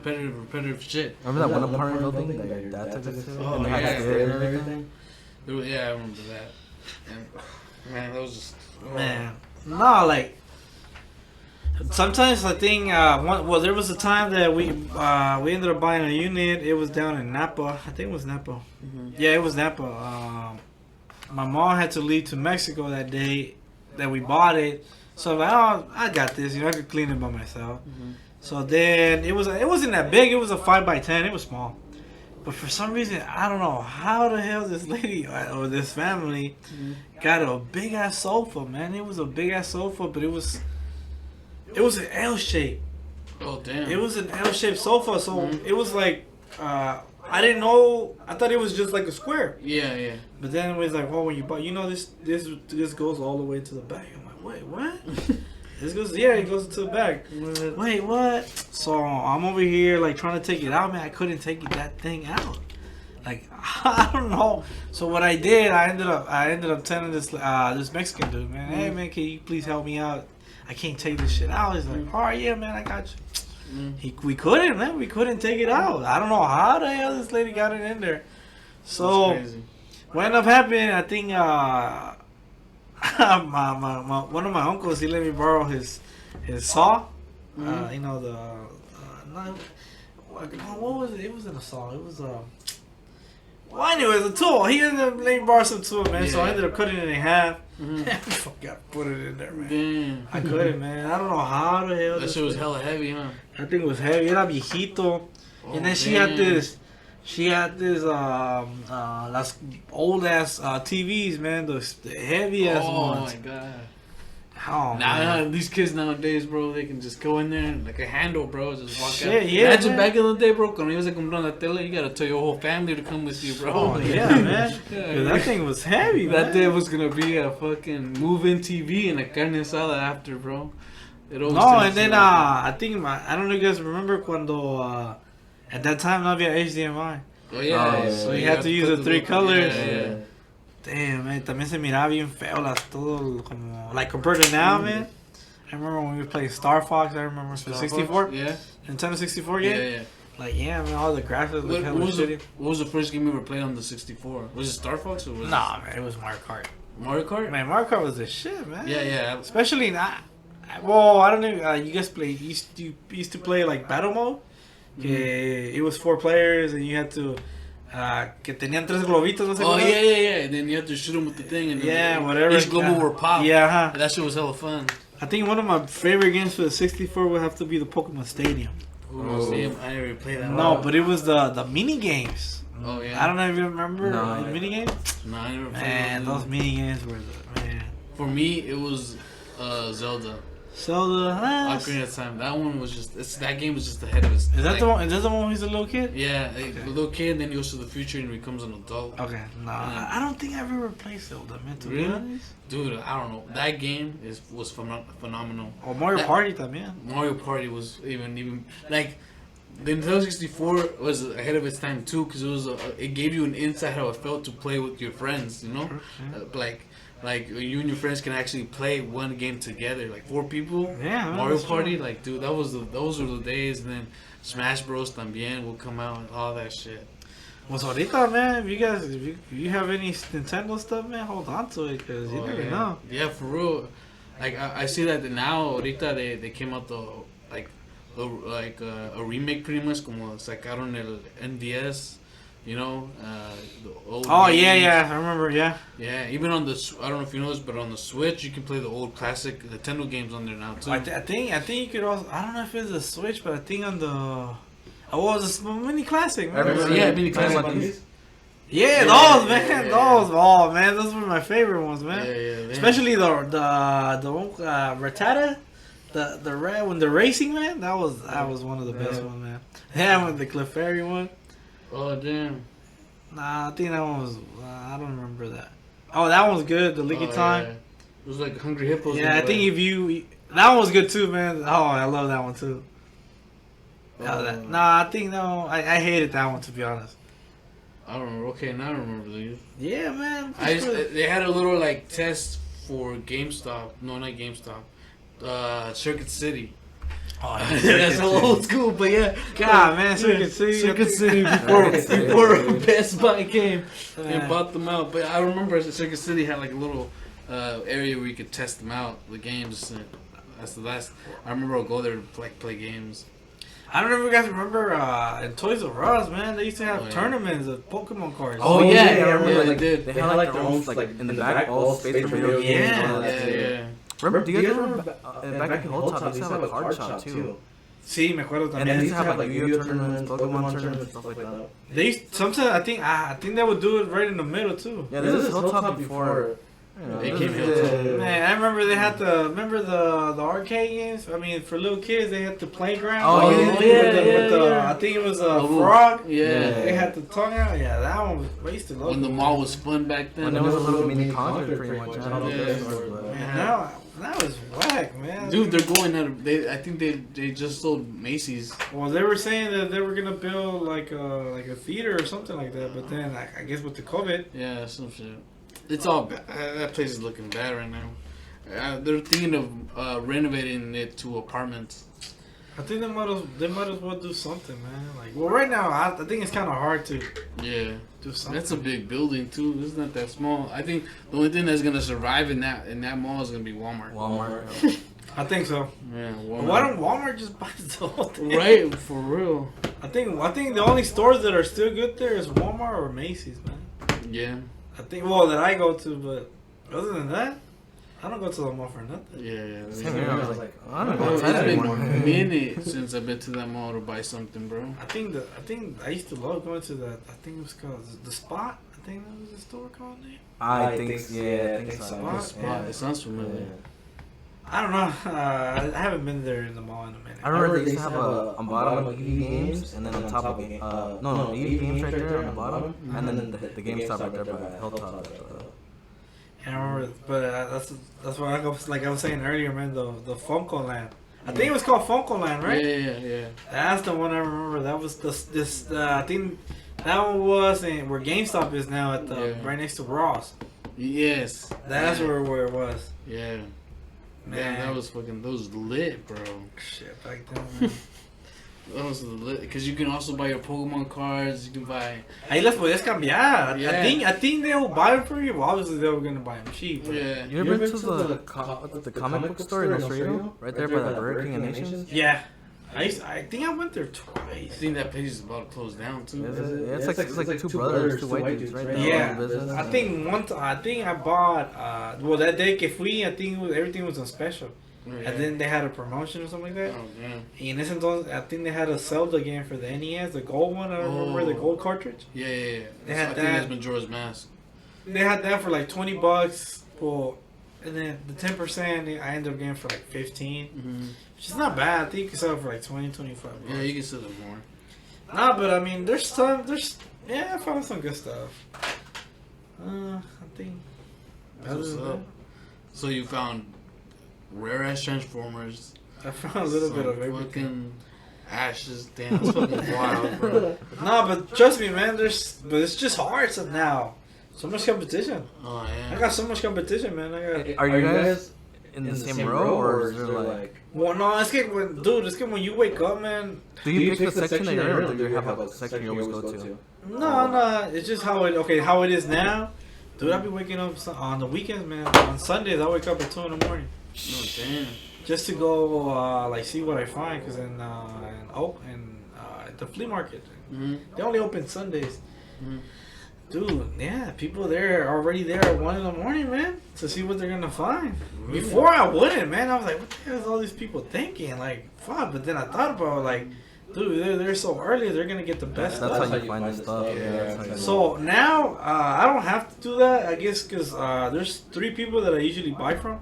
shit. Remember that one apartment building that your dad took us to? Oh, and yeah. And everything? Yeah, I remember that. And man, that was just. Man, no, like sometimes I think there was a time that we ended up buying a unit. It was down in Napa. I think it was Napa. Mm-hmm. Yeah, it was Napa. My mom had to leave to Mexico that day that we bought it, so I'm like, oh, I got this. You know, I could clean it by myself. Mm-hmm. So then it wasn't that big. It was a 5x10. It was small. But for some reason, I don't know how the hell this lady or this family got a big ass sofa, man. It was a big ass sofa, but it was an L shape. Oh damn! It was an L shaped sofa, so it was like I didn't know. I thought it was just like a square. Yeah. But then it was like, well, when you buy, you know, this goes all the way to the back. I'm like, wait, what? It goes to the back. Wait, what? So I'm over here like trying to take it out, man. I couldn't take that thing out. Like I don't know. So what I did, I ended up telling this Mexican dude, man, hey man, can you please help me out? I can't take this shit out. He's like, all right, yeah, man, I got you. We couldn't take it out. I don't know how the hell this lady got it in there. So what ended up happening, I think my one of my uncles, he let me borrow his saw. You know what was it? It wasn't a saw. It was well, anyway, a tool. He ended up letting me borrow some tool, man. Yeah. So I ended up cutting it in half. I forgot to put it in there, man. Damn. I couldn't, man. I don't know how the hell. That shit was hella heavy, huh? I think it was heavy. Era viejito. And then she had this. Las old ass TVs, man. The heavy ass ones. Oh my god. Oh, Nah, man. these kids nowadays, bro, they can just go in there and like a handle, bro, just walk Shit, out. yeah, Imagine man. back in the day, bro, cuando ibas a comprar la tele, you gotta tell your whole family to come with you, bro. Oh, yeah, man. Yeah, 'Cause that thing was heavy, That man. day was gonna be a fucking move-in TV and a carne asada after, bro. It always No, turns and then into I think I don't know if you guys remember cuando at that time no había HDMI. oh yeah, Oh, yeah, so you have to use put the three little- colors. Yeah. Damn, man, también se miraba bien feo todo como like compared to now, man. I remember when we were playing Star Fox. I remember for 64, Yeah, Nintendo 64 yeah, game. yeah. Like yeah, man, all the graphics What, look hella what shitty. was the first game you ever played on the 64? Was it Star Fox or was Nah, man, it was Mario Kart. it Mario Kart? Man, Mario Kart was the shit, man. Yeah, yeah. Especially not. Well, I don't know. You guys used to play like battle mode. Que it was 4 players and you had to que tenían 3 globitos. No sé Oh cómo. yeah, yeah, yeah. And then you have to shoot them with the thing, and then Yeah, whatever. each global were pop. Yeah, huh. That shit was hella fun. I think one of my favorite games for the 64 would have to be the Pokemon Stadium. Oh. Damn, I never played that. No, one. but it was the mini games. Oh yeah. I don't know if you remember No. the mini games. No, I never played. Man, those. those mini games were the man. For me, it was Zelda. Zelda. Ocarina of Time. That one was just. That game was just ahead of its. Is that like, the one? Is that the one where he's a little kid? Yeah, a little kid, then he goes to the future and becomes an adult. Okay, nah, I don't think I've ever played Zelda, man. To be Really? honest. Dude, I don't know. That game was phenomenal. Or Mario That- Party también. Mario Party was even like the Nintendo 64 was ahead of its time too, because it gave you an insight how it felt to play with your friends. You know, like you and your friends can actually play one game together, like 4 people. Yeah, man, Mario that's true. Party, like dude, those were the days. And then Smash Bros. También will come out and all that shit. Well, so ahorita, man, if you have any Nintendo stuff, man, hold on to it, because you Oh, never yeah. know. Yeah, for real. Like I see that now, ahorita they came out a remake pretty much, como sacaron el NDS, you know, the old. Oh, games. yeah, I remember, yeah. Yeah, even on the I don't know if you know this, but on the Switch you can play the old classic Nintendo games on there now too. I think you could also, I don't know if it's a Switch, but I think on the, oh, it was a mini classic, man. Yeah, mini classic ones. Yeah, Yeah, those, man, yeah. those, oh, man, those were my favorite ones, Yeah, man. yeah, Especially the one, Rattata, the red one, the racing, man, that was one of the best ones, man. Yeah, with the Clefairy one. Oh damn. Nah, I think that one was. I don't remember that. Oh, that one was good. The Leaky Time. Yeah. It was like Hungry Hippos. Yeah, I think if you that one was good too, man. Oh, I love that one too. Nah, I think no. I hated that one to be honest. I don't remember. Okay, now I remember these. Yeah, man. They had a little like test for GameStop. No, not GameStop. Circuit City. Oh, That's so old school, but yeah. God, man, Circuit City. Circuit City before Best Buy came Yeah. and bought them out. But I remember Circuit City had like a little area where you could test them out, the games. And that's the last. I remember I'll go there to like play games. I don't know if you guys remember in Toys R Us, man. They used to have Oh, yeah. tournaments of Pokemon cards. Oh, yeah, I yeah, remember. they Like, did. they had like their own, like in the back, all space for video games. Yeah. and all that Yeah, shit. yeah. Remember? Do you guys remember back in Hilltop? They used to have a card shop too. Sí, me acuerdo And then también. they used to have like Yu-Gi-Oh tournaments, Pokemon tournaments, stuff like that. They sometimes I think they would do it right in the middle too. Yeah, this is Hilltop before. You know, It this came is Hilltop. the- Man, I remember they had the arcade games. I mean, for little kids, they had the playground. Oh, With yeah, the- yeah, with the, yeah. I think it was a Oh, frog. Yeah. They had the tongue out. Yeah, that one was wasted. When the mall was fun back then. When there was a little mini concert, pretty much. I don't know if Yeah. that's what it was, but- Man, that was whack, man. Dude, they're going out of. I think they just sold Macy's. Well, they were saying that they were gonna build like a theater or something like that, but then I guess with the COVID. Yeah, some shit. It's all bad. That place is looking bad right now. They're thinking of renovating it to apartments. I think they might as well do something, man. Like, well, right now I think it's kind of hard to Yeah, do something. that's a big building too. It's not that small. I think the only thing that's gonna survive in that mall is gonna be Walmart. Walmart. I think so. Yeah, But why don't Walmart just buy the whole thing? Right, for real. I think the only stores that are still good there is Walmart or Macy's, man. Yeah, I think that I go to, but other than that, I don't go to the mall for nothing. yeah. Same here, I was like, I don't Bro, go it's outside been anymore. a minute since I've been to that mall to buy something, bro. I think I used to love going to that. I think it was called the Spot. I think that was the store called name. I think, yeah, I think so. Spot. Spot. It sounds familiar. I don't know. I haven't been there in the mall in a minute. I remember they used to have on bottom EV games, and then on top of no EV games right there on the bottom, and then the GameStop right there by Hilltop. And I remember, but that's what I was saying earlier, man. The Funko Land. I think it was called Funko Land, right? Yeah. That's the one I remember. That was I think that one was where GameStop is now at the right next to Ross. Yes. That's where it was. Yeah. Man, that was lit, bro. Shit, back then, man. That was lit. Because you can also buy your Pokemon cards. You can buy... Ahí las podías cambiar. Yeah. I think they will buy them for you. Well, obviously, they were going to buy them cheap. Yeah. You ever been to the comic book store in Australia? Right there by the Burger King and Nations? Yeah. I think I went there I twice. think that place is about to close down, too. Yeah, it's like two brothers, two white dudes right there. Yeah. I think I bought, that day que fui, I think everything was on special. Yeah. And then they had a promotion or something like that. Oh, damn. And ese entonces, I think they had a Zelda game for the NES, the gold one. I remember the gold cartridge. Yeah. They had I think that. that's Majora's Mask. They had that for like $20. Well, and then the 10% I ended up getting for like 15, which is not bad. I think you can sell it for like 20, 25 bucks. Yeah, you can sell it more. Nah, but I mean, I found some good stuff. I think. That's what's up. So you found rare ass Transformers. I found a little bit of everything. Fucking ashes. Damn, that's fucking wild, bro. Nah, but trust me, man. But it's just hard now. So much competition. Oh yeah. I got so much competition, man. Are you guys in the same row, or is there like... Well, no, it's good when you wake up, man. Do you pick the section that you're in, or do you have a section you always go to? No, it's just how it is now. Dude, I be waking up on the weekends, man. On Sundays, I wake up at 2 in the morning. Oh damn. Just to go, see what I find, because in the flea market, they only open Sundays. Dude, yeah, people there already there at 1 in the morning, man, to see what they're gonna find. Really? Before I wouldn't, man. I was like, what the hell is all these people thinking? Like, fuck. But then I thought about it, like, dude, they're so early, they're gonna get the best stuff. That's how you find the stuff. Yeah. So now I don't have to do that, I guess, because there's 3 people that I usually buy from.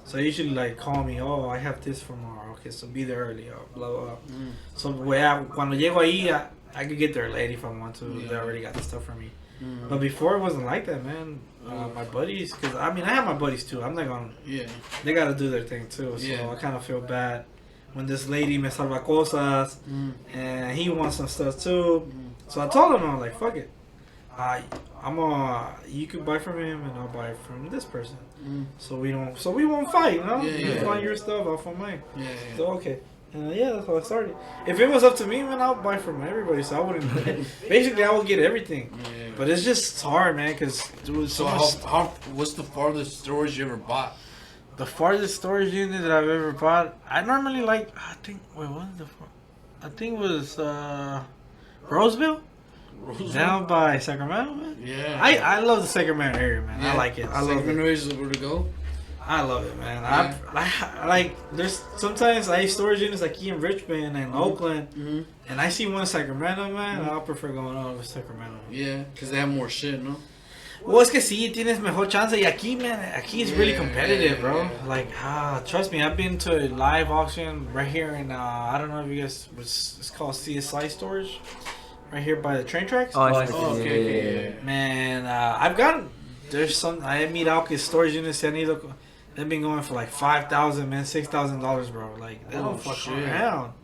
So they usually like call me, oh, I have this for tomorrow. Okay, so be there early. Blah blah. So cuando llego ahí, I could get there late if I want to. They already got the stuff for me. But before it wasn't like that, man. My buddies, because I have my buddies too. I'm not gonna. Yeah. They gotta do their thing too. So I kind of feel bad when this lady me salva cosas, and he wants some stuff too. So I told him, I'm like, fuck it. You can buy from him, and I'll buy from this person. So we won't fight, you know. You find your stuff, I'll find mine. So okay. And that's how I started. If it was up to me, man, I'll buy from everybody. So I wouldn't. Basically, I would get everything. But it's just hard, man, because what's the farthest storage you ever bought? The farthest storage unit that I've ever bought, I normally like. I think it was Roseville. Down by Sacramento, man. Yeah. I love the Sacramento area, man. I like it. I love it. Sacramento is where to go. I love it, man. I like. There's sometimes I have storage units like in Richmond and Oakland, and I see one in Sacramento, man. I'll prefer going over to Sacramento. Yeah, because they have more shit, no? Well, es que sí, tienes mejor chance. Y aquí, man, aquí is really competitive, bro. Like, trust me, I've been to a live auction right here in, I don't know if you guys, it's called CSI Storage, right here by the train tracks. Okay. Man, I meet out que storage units, they've been going for like $5,000, man, $6,000, bro. Like, they don't fuck around.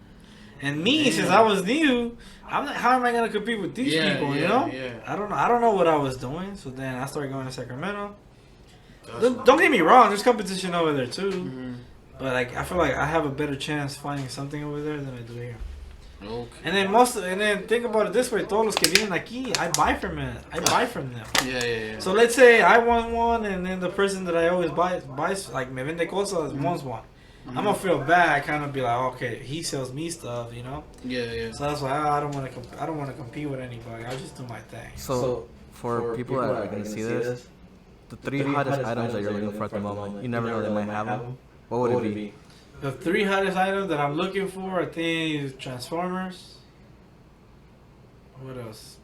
And me, since I was new, I'm like, how am I gonna compete with these people? You know? Yeah. I don't know what I was doing. So then I started going to Sacramento. Don't get me wrong, there's competition over there too. But like, I feel like I have a better chance finding something over there than I do here. Okay. And then think about it this way: todos los que vienen aquí, I buy from them. Yeah. So let's say I want one, and then the person that I always buys like me vende cosas wants one. I'm gonna feel bad, kind of be like, okay, he sells me stuff, you know. Yeah. So that's why I don't want to compete with anybody. I'll just do my thing. So for people that are gonna see this, the 3 hottest items that you're looking for at the moment, you never know they might have them. What would it be? The 3 hottest items that I'm looking for, I think, is Transformers. What else?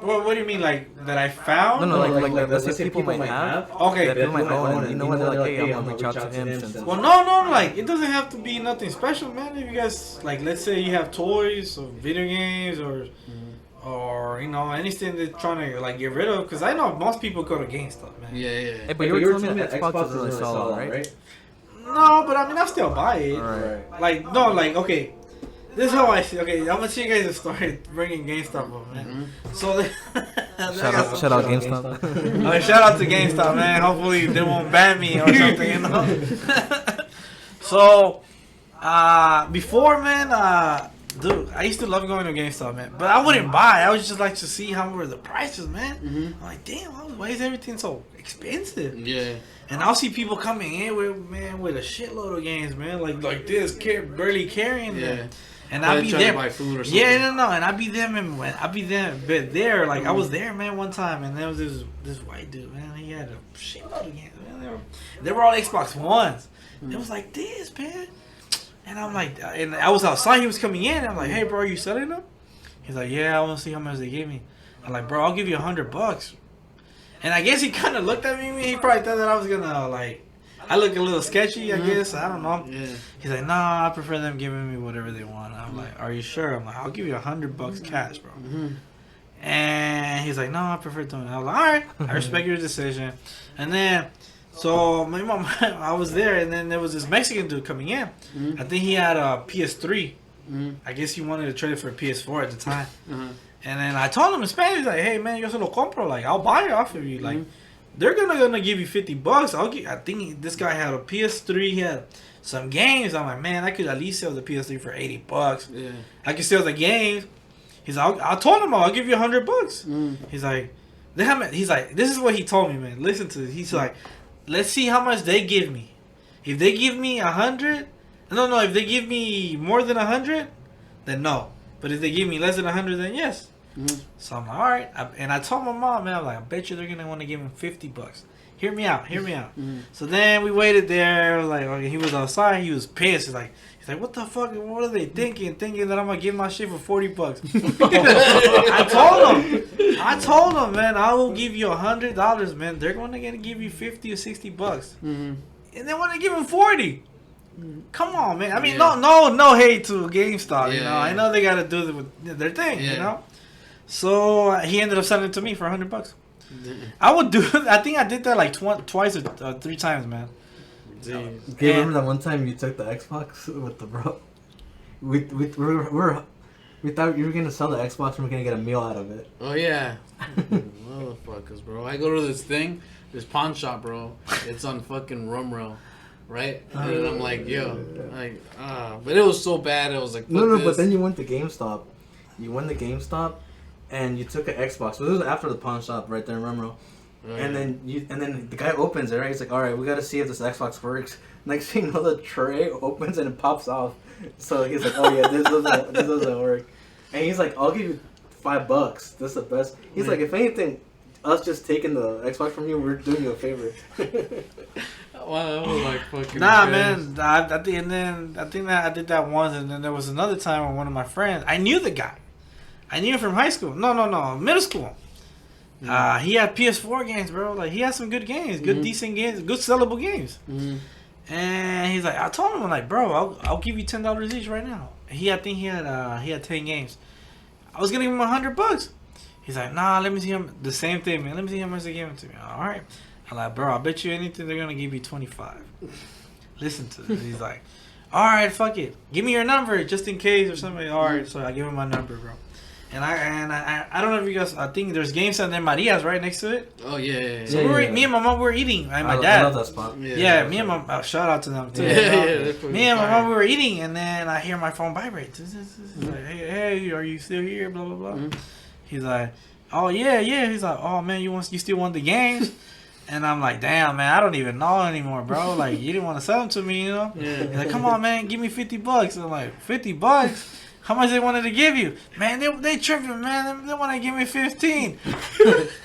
What do you mean, like that I found? No, like let's say people might have. Okay. That people might own, and you know what? They're like, hey, I'm gonna reach out to him since. Well, no, like it doesn't have to be nothing special, man. If you guys like, let's say you have toys or video games or you know anything they're trying to like get rid of, because I know most people go to GameStop, man. Yeah. Hey, but you were telling me that Xbox is really solid, right? No, but I mean I still buy it. Right. Like no, like okay. This is how I see. Okay, I'm gonna show you guys a story bringing GameStop up, man. So Shout out GameStop. shout out to GameStop, man. Hopefully they won't ban me or something, you know. So before, man, dude, I used to love going to GameStop, man. But I wouldn't buy. I would just like to see how were the prices, man. I'm like, damn, why is everything so expensive? Yeah. And I'll see people coming in with a shitload of games, man, like this, barely carrying them. And I'd be there. Buy food or something. Yeah, no, and I'd be there. Like I was there, man, one time, and there was this white dude, man. He had a shitload of games, man. They were all Xbox Ones. It was like this, man. And I'm like, and I was outside. He was coming in. And I'm like, hey, bro, are you selling them? He's like, yeah, I want to see how much they give me. I'm like, bro, I'll give you $100. And I guess he kind of looked at me. He probably thought that I was gonna like. I look a little sketchy, I guess. I don't know. Yeah. He's like, nah, I prefer them giving me whatever they want. I'm like, are you sure? I'm like, I'll give you $100 cash, bro. And he's like, no, I prefer doing it. I was like, all right, I respect your decision. And then, so my mom, I was there, and then there was this Mexican dude coming in. I think he had a PS3. I guess he wanted to trade it for a PS4 at the time. And then I told him in Spanish, like, hey, man, yo se lo compro. Like, I'll buy it off of you. Like, they're gonna give you $50. I think this guy had a PS3. He had some games. I'm like, man, I could at least sell the PS3 for $80. Yeah. I could sell the games. He's like, I told him I'll give you $100. He's like, this is what he told me, man. Listen to this. He's like, let's see how much they give me. If they give me 100, no. If they give me more than 100, then no. But if they give me less than 100, then yes. So I'm like, all right. And I told my mom, man, I'm like, I bet you they're going to want to give him $50. Hear me out. So then we waited there. Like, okay, he was outside. He was pissed. He's like, what the fuck? What are they thinking? Thinking that I'm going to give my shit for $40. I told him, man, I will give you $100, man. They're going to give you $50 or $60. And they want to give him $40. Come on, man. I mean, no hate to GameStop, you know. I know they got to do with their thing, you know. So he ended up selling it to me for $100. I would do. I think I did that like twice or 3 times, man. Do you remember that one time you took the Xbox with the bro? We thought you were gonna sell the Xbox and we're gonna get a meal out of it. Oh yeah, motherfuckers, bro. I go to this pawn shop, bro. It's on fucking Rumrow, right? And I'm like, but it was so bad. It was like, no, but then you went to GameStop. You went to GameStop. And you took an Xbox. So this was after the pawn shop right there in Rumrow. And then the guy opens it, right? He's like, all right, we got to see if this Xbox works. Next thing you know, the tray opens and it pops off. So he's like, oh yeah, this doesn't work. And he's like, I'll give you $5. This is the best. He's like, if anything, us just taking the Xbox from you, we're doing you a favor. Wow, that was like fucking. Nah, man. I think that I did that once, and then there was another time when one of my friends. I knew the guy. I knew him from high school. No, middle school. He had PS4 games, bro. Like, he had some good games, good decent games, good sellable games. And he's like, I told him, I'm like, bro, I'll give you $10 each right now. I think he had 10 games. I was gonna give him $100. He's like, nah, let me see him. The same thing, man. Let me see how much they gave him to me. All right. I'm like, bro, I bet you anything they're gonna give you 25. Listen to this. He's like, all right, fuck it. Give me your number just in case or something. All right, so I give him my number, bro. And I don't know if you guys. I think there's Game Center Maria's right next to it. Oh yeah. So me and my mom were eating. And my dad. I love that spot. Yeah, me and my shout out to them too. Me and my mom were eating, and then I hear my phone vibrate. Like, hey, are you still here? Blah blah blah. He's like, oh yeah. He's like, oh man, you still want the games? And I'm like, damn, man, I don't even know anymore, bro. Like, you didn't want to sell them to me, you know? He's like, come on, man, give me $50. I'm like, $50? How much they wanted to give you? Man, they tripping, man. They want to give me 15.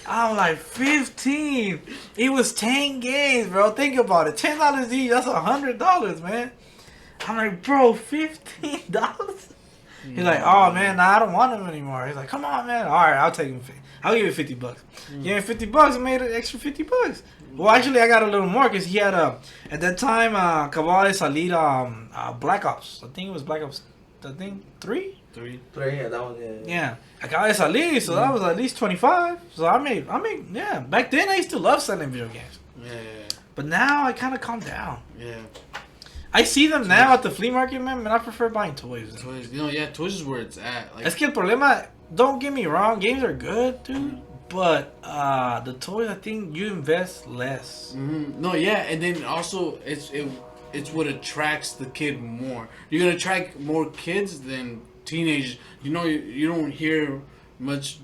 I'm like, 15? It was 10 games, bro. Think about it. $10 each. That's $100, man. I'm like, bro, $15? He's like, oh, man, nah, I don't want them anymore. He's like, come on, man. All right, I'll take them. I'll give you $50. Give me $50, I made an extra $50. Well, actually, I got a little more because he had at that time, acababa de salir Black Ops. I think it was Black Ops. I think 3. 3. Yeah, that one. Yeah, acababa de salir, so that was at least 25. So I made. Yeah. Back then, I used to love selling video games. Yeah. But now I kind of calmed down. Yeah. I see them now at the flea market, man, and I prefer buying toys. Toys, toys is where it's at. Like, Es que el problema, don't get me wrong, games are good, dude. But the toys, I think you invest less. No, yeah, and then also it's what attracts the kid more. You're gonna attract more kids than teenagers. You don't hear much.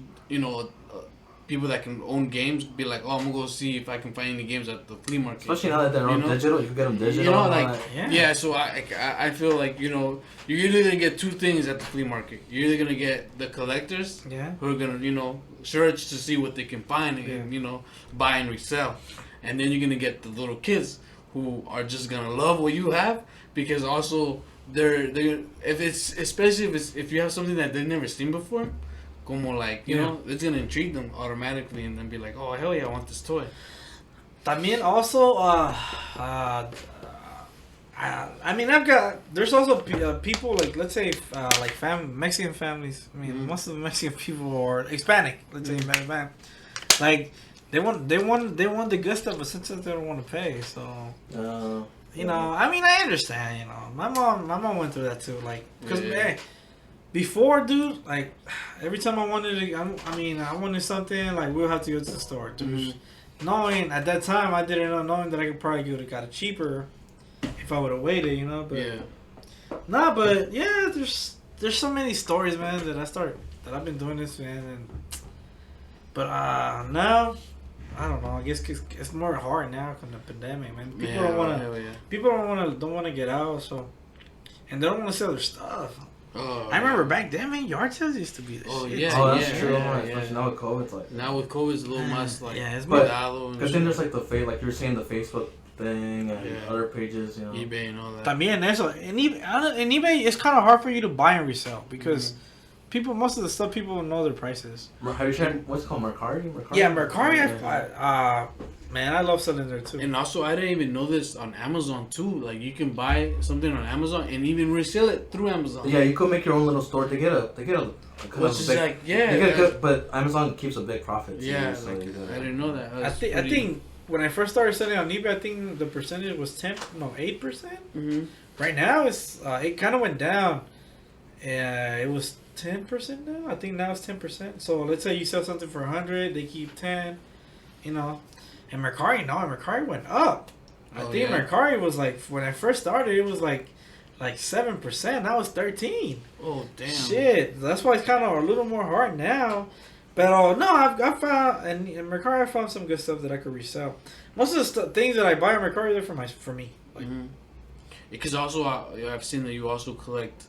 People that can own games be like, oh, I'm gonna go see if I can find any games at the flea market. Especially now that they're on digital, you can get them digital. Yeah. So I feel like you're either gonna get two things at the flea market. You're either gonna get the collectors, who are gonna search to see what they can find and buy and resell, and then you're gonna get the little kids who are just gonna love what you have because also they're especially if you have something that they've never seen before. Como like, it's gonna intrigue them automatically and then be like, oh, hell yeah, I want this toy. También also, there's also people like, let's say, Mexican families. I mean, most of the Mexican people are Hispanic. Let's say, man. Like, they want the good stuff, but sometimes they don't want to pay. So, I understand. My mom went through that too. Like, cause before, dude, like, every time I wanted something, like, we'll have to go to the store. Dude. Knowing, at that time, I didn't know, knowing that I could probably would have got it cheaper if I would have waited, but... there's so many stories, man, that I've been doing this, man, but now, I don't know, I guess it's more hard now from the pandemic, man. People don't want to get out, so... And they don't want to sell their stuff. I remember back then, man, yard sales used to be the shit. Yeah. That's true. Especially now with COVID, it's like... Now with COVID, it's a little less, like... Yeah, it's more... Because then there's, like, like you're saying, the Facebook thing and other pages, eBay and all that. También eso. In eBay, it's kind of hard for you to buy and resell because most of the stuff, people know their prices. Have you tried, what's it called, Mercari? Yeah, Mercari, man, I love selling there too. And also, I didn't even know this on Amazon too. Like, you can buy something on Amazon and even resell it through Amazon. Yeah, you could make your own little store. They get a which is big, but Amazon keeps a big profit. Yeah, I didn't know that. I think when I first started selling on eBay, I think the percentage was 8%. Right now, it kind of went down. It was 10% now. I think now it's 10%. So let's say you sell something for 100, they keep 10. And Mercari went up. I think Mercari was like, when I first started, it was like 7%. Now it's 13%. Oh, damn. Shit. That's why it's kind of a little more hard now. But no, I found, and in Mercari, I found some good stuff that I could resell. Most of the things that I buy on Mercari, they're for me. Like, because also, I've seen that you also collect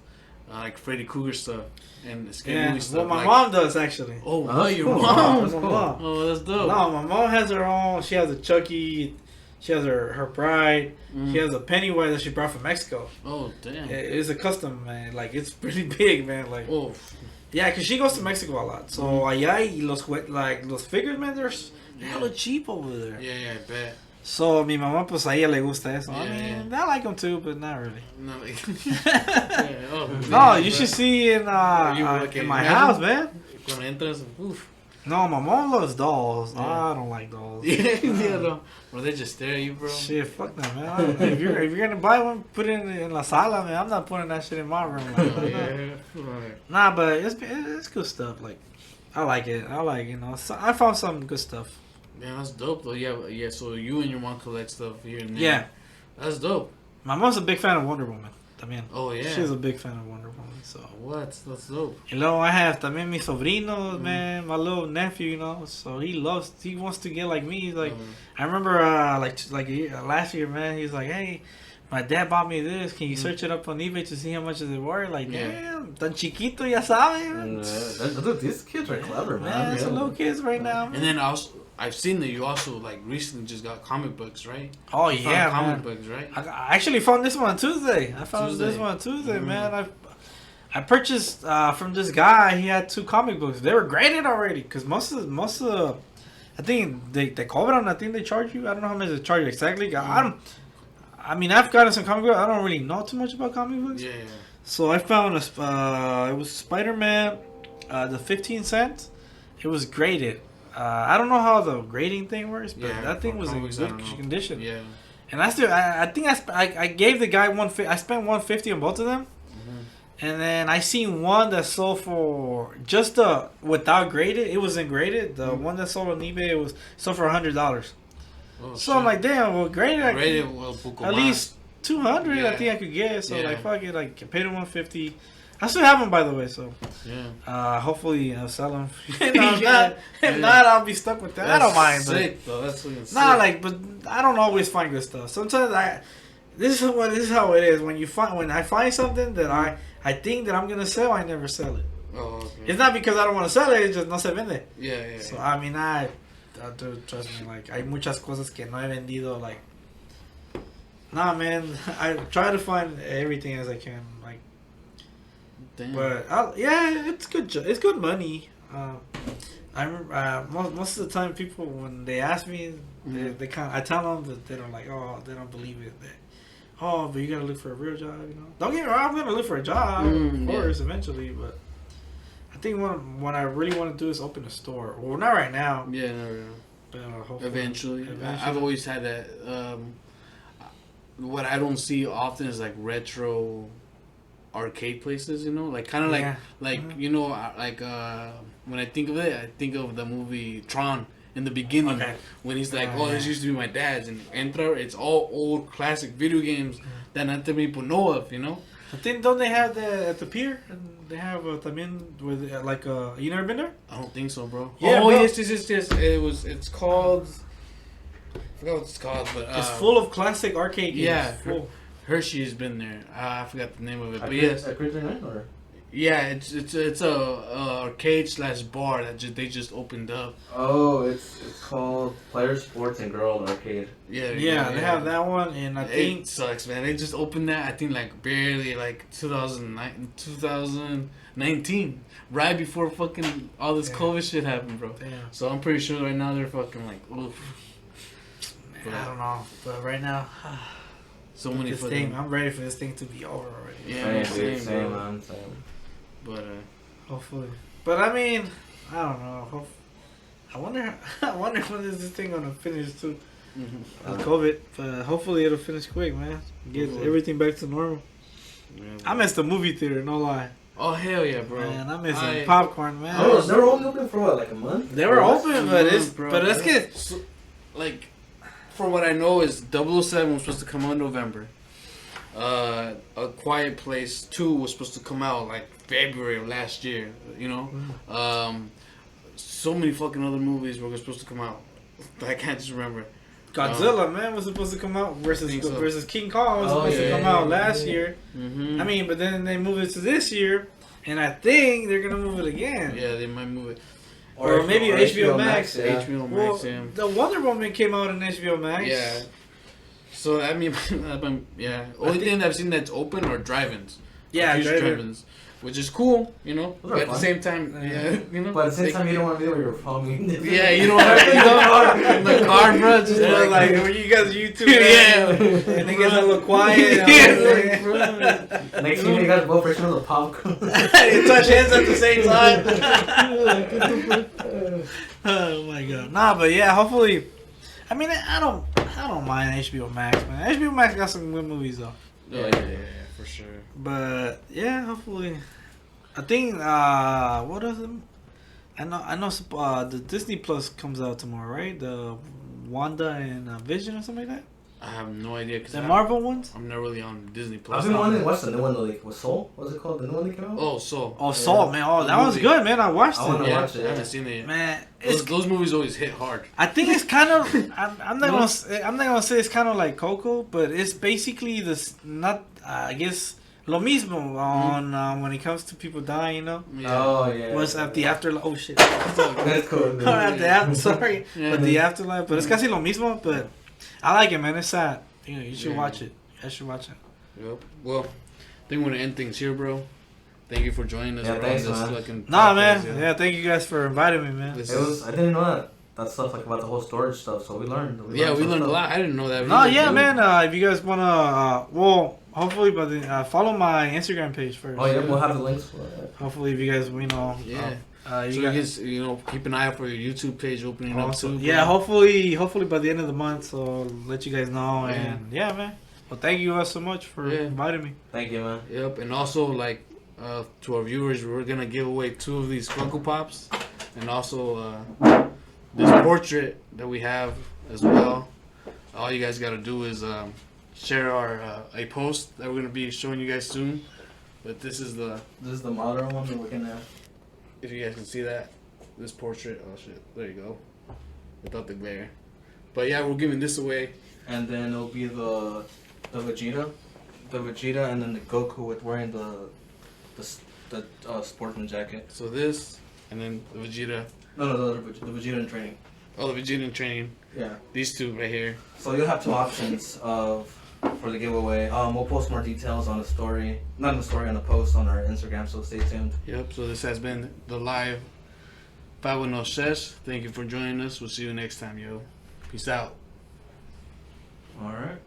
like Freddy Krueger stuff and scary movie stuff. Well, my mom does actually. Oh, your mom? That's my mom. Oh, that's dope. No, my mom has her own. She has a Chucky. She has her Pride. She has a Pennywise that she brought from Mexico. Oh, damn. It's a custom, man. Like, it's pretty big, man. Like, yeah, because she goes to Mexico a lot. So, allá, los figures, man, they're hella cheap over there. Yeah, I bet. So, mi mamá, pues, a ella le gusta eso. I mean, I like them too, but not really. No, no, you should see in my house, man. Cuando entras, No, my mom loves dolls. I don't like dolls. No. Bro, they just stare at you, bro. Shit, fuck that, man. If you're gonna buy one, put it in la sala, man. I'm not putting that shit in my room. Nah, but it's good stuff. Like, I like it. So I found some good stuff. Man, that's dope though. Yeah. So you and your mom collect stuff here and there. Yeah, that's dope. My mom's a big fan of Wonder Woman. También. Oh yeah. She's a big fan of Wonder Woman. So that's dope. Y luego I have también mis sobrinos, man. My little nephew, so he wants to get like me. He's like, I remember last year, man. He's like, hey, my dad bought me this. Can you search it up on eBay to see how much is it worth? Like, damn, tan chiquito, ya sabe. These kids are clever, man. It's little kids right now. Man. And then I've seen that you also like recently just got comic books, right? Oh yeah, comic books, right? I actually found this one on Tuesday. This one on Tuesday, man. I purchased from this guy. He had 2 comic books. They were graded already because most of I think they call it on. I think they charge you. I don't know how much they charge you exactly. I mean, I've gotten some comic books. I don't really know too much about comic books. Yeah. So I found it was Spider-Man, the 15 cents. It was graded. I don't know how the grading thing works, but that thing was in good condition. Yeah. And I think I gave the guy I spent $150 on both of them. And then I seen one that sold for just without graded. It wasn't graded. The one that sold on eBay was sold for $100. Oh, so shit. I'm like, damn. Well, graded. At Least 200. Yeah. I think I could get. So like, fuck it. Like, I paid him $150. I still have them, by the way. So hopefully I'll sell them. If not, I'll be stuck with that. I don't mind. Sick, though. That's fucking sick. But I don't always find good stuff. Sometimes this is how it is. When I find something that I think that I'm gonna sell, I never sell it. Oh, okay. It's not because I don't want to sell it. It's just no se vende. Yeah. So I mean, I do, trust me. Like, hay muchas cosas que no he vendido. Like, nah, man. I try to find everything as I can. Like, damn. but it's good. It's good money. I remember most of the time people when they ask me, I tell them that they don't they don't believe it. But you gotta look for a real job, you know. Don't get me wrong, I'm gonna look for a job, of course, eventually. But I think what I really want to do is open a store. Well, not right now. Yeah, no. But hopefully, Eventually. I've always had that. What I don't see often is like retro arcade places, you know, like kind of like you know, like when I think of it, I think of the movie Tron. In the beginning, when he's like, this used to be my dad's, and Entra, it's all old classic video games that not too many people know of, you know? I think, don't they have at the pier? And they have también with you never been there? I don't think so, bro. Yeah, bro. yes. It's called, I forgot what it's called, but it's full of classic arcade games. Yeah, full. Hershey's been there. I forgot the name of it, but yes. Yeah, it's a arcade / bar that they just opened up. Oh, it's called Player Sports and Girl Arcade. Yeah, they have that one, and I think it sucks, man. They just opened that. I think like barely 2019, right before fucking all this COVID shit happened, bro. Damn. So I'm pretty sure right now they're fucking like, oof. Man, I don't know, but right now, so many fucking. I'm ready for this thing to be over already. Yeah, same, man. But hopefully, but I mean, I don't know. I wonder when is this thing gonna finish too? With COVID, but hopefully it'll finish quick, man. Get everything back to normal. Yeah, I missed the movie theater, no lie. Oh hell yeah, bro! Man, I miss popcorn, man. Oh, they were only open for what, like a month? They were open, but it's good. So, like, for what I know, is 007 was supposed to come out in November. A Quiet Place 2 was supposed to come out like February of last year, you know. So many fucking other movies were supposed to come out. I can't just remember. Godzilla, man, was supposed to come out versus King Kong was supposed to come out last year. I mean, but then they moved it to this year, and I think they're gonna move it again. Yeah, they might move it. Or maybe HBO Max. HBO Max, yeah. The Wonder Woman came out on HBO Max. Yeah. So I mean, only thing I've seen that's open are drive-ins. Yeah, drive-ins, which is cool, you know. But at the same time, you know. But at the same time, you don't want to be where you're following. Yeah, you don't have in the car, bro. Just like when you guys YouTube, and they get a little quiet. Next thing you guys both freaking on the popcorn. You touch hands at the same time. Oh my god! Nah, but yeah, hopefully. I mean, I don't mind HBO Max, man. HBO Max got some good movies though. Yeah, for sure. But yeah, hopefully. I think what is it? I know. The Disney Plus comes out tomorrow, right? The Wanda and Vision or something like that. I have no idea because the Marvel ones. I'm not really on Disney Plus. I've been wanting to watch the new one, like was Soul. What's it called? The new one that came out. Oh, Soul. Oh, Soul, man. Oh, that one's good, man. I watched it. I want to watch it. I haven't seen it yet. Man, those movies always hit hard. I think it's kind of. I'm not gonna say it's kind of like Coco, but it's basically this. Not I guess. Lo mismo on when it comes to people dying, you know. Yeah. Oh yeah. What's at the afterlife? Oh shit. That's cool. Sorry, but the afterlife. But it's casi lo mismo. But I like it, man. It's sad. You should watch it. I should watch it. Yep. Well, I think we're gonna end things here, bro. thank you for joining us. Yeah, on thanks, this man. fucking Nah, podcast, man. Yeah, thank you guys for inviting me, man. This It was. I didn't know that stuff like about the whole storage stuff. So we learned. we learned some a stuff. lot. I didn't know that. No, either, yeah, dude. man. If you guys wanna, well, hopefully, but follow my Instagram page first. Oh yeah, we'll have the links for it. Hopefully, if you guys, Yeah. you So guys. you can, keep an eye out for your YouTube page opening up Also, too. yeah, bro. hopefully by the end of the month, so I'll let you guys know. Yeah. And yeah, man. Well, thank you guys so much for Yeah. inviting me. Thank you, man. Yep, and also like to our viewers, we're gonna give away 2 of these Funko Pops, and also this portrait that we have as well. All you guys gotta do is share our a post that we're gonna be showing you guys soon. But this is the modern one that we're gonna. if you guys can see that this portrait. Oh shit, there you go. Without the glare. But yeah, we're giving this away. And then it'll be the Vegeta, and then the Goku with wearing the sportsman jacket. So this, and then the Vegeta. No, the Vegeta in training. Oh, the Vegeta in training. Yeah. These 2 right here. So you'll have 2 options for the giveaway. We'll post more details on the story, not on the story, on the post on our Instagram. So stay tuned. Yep, so this has been the live 510 Thank you for joining us. We'll see you next time, yo. Peace out. All right.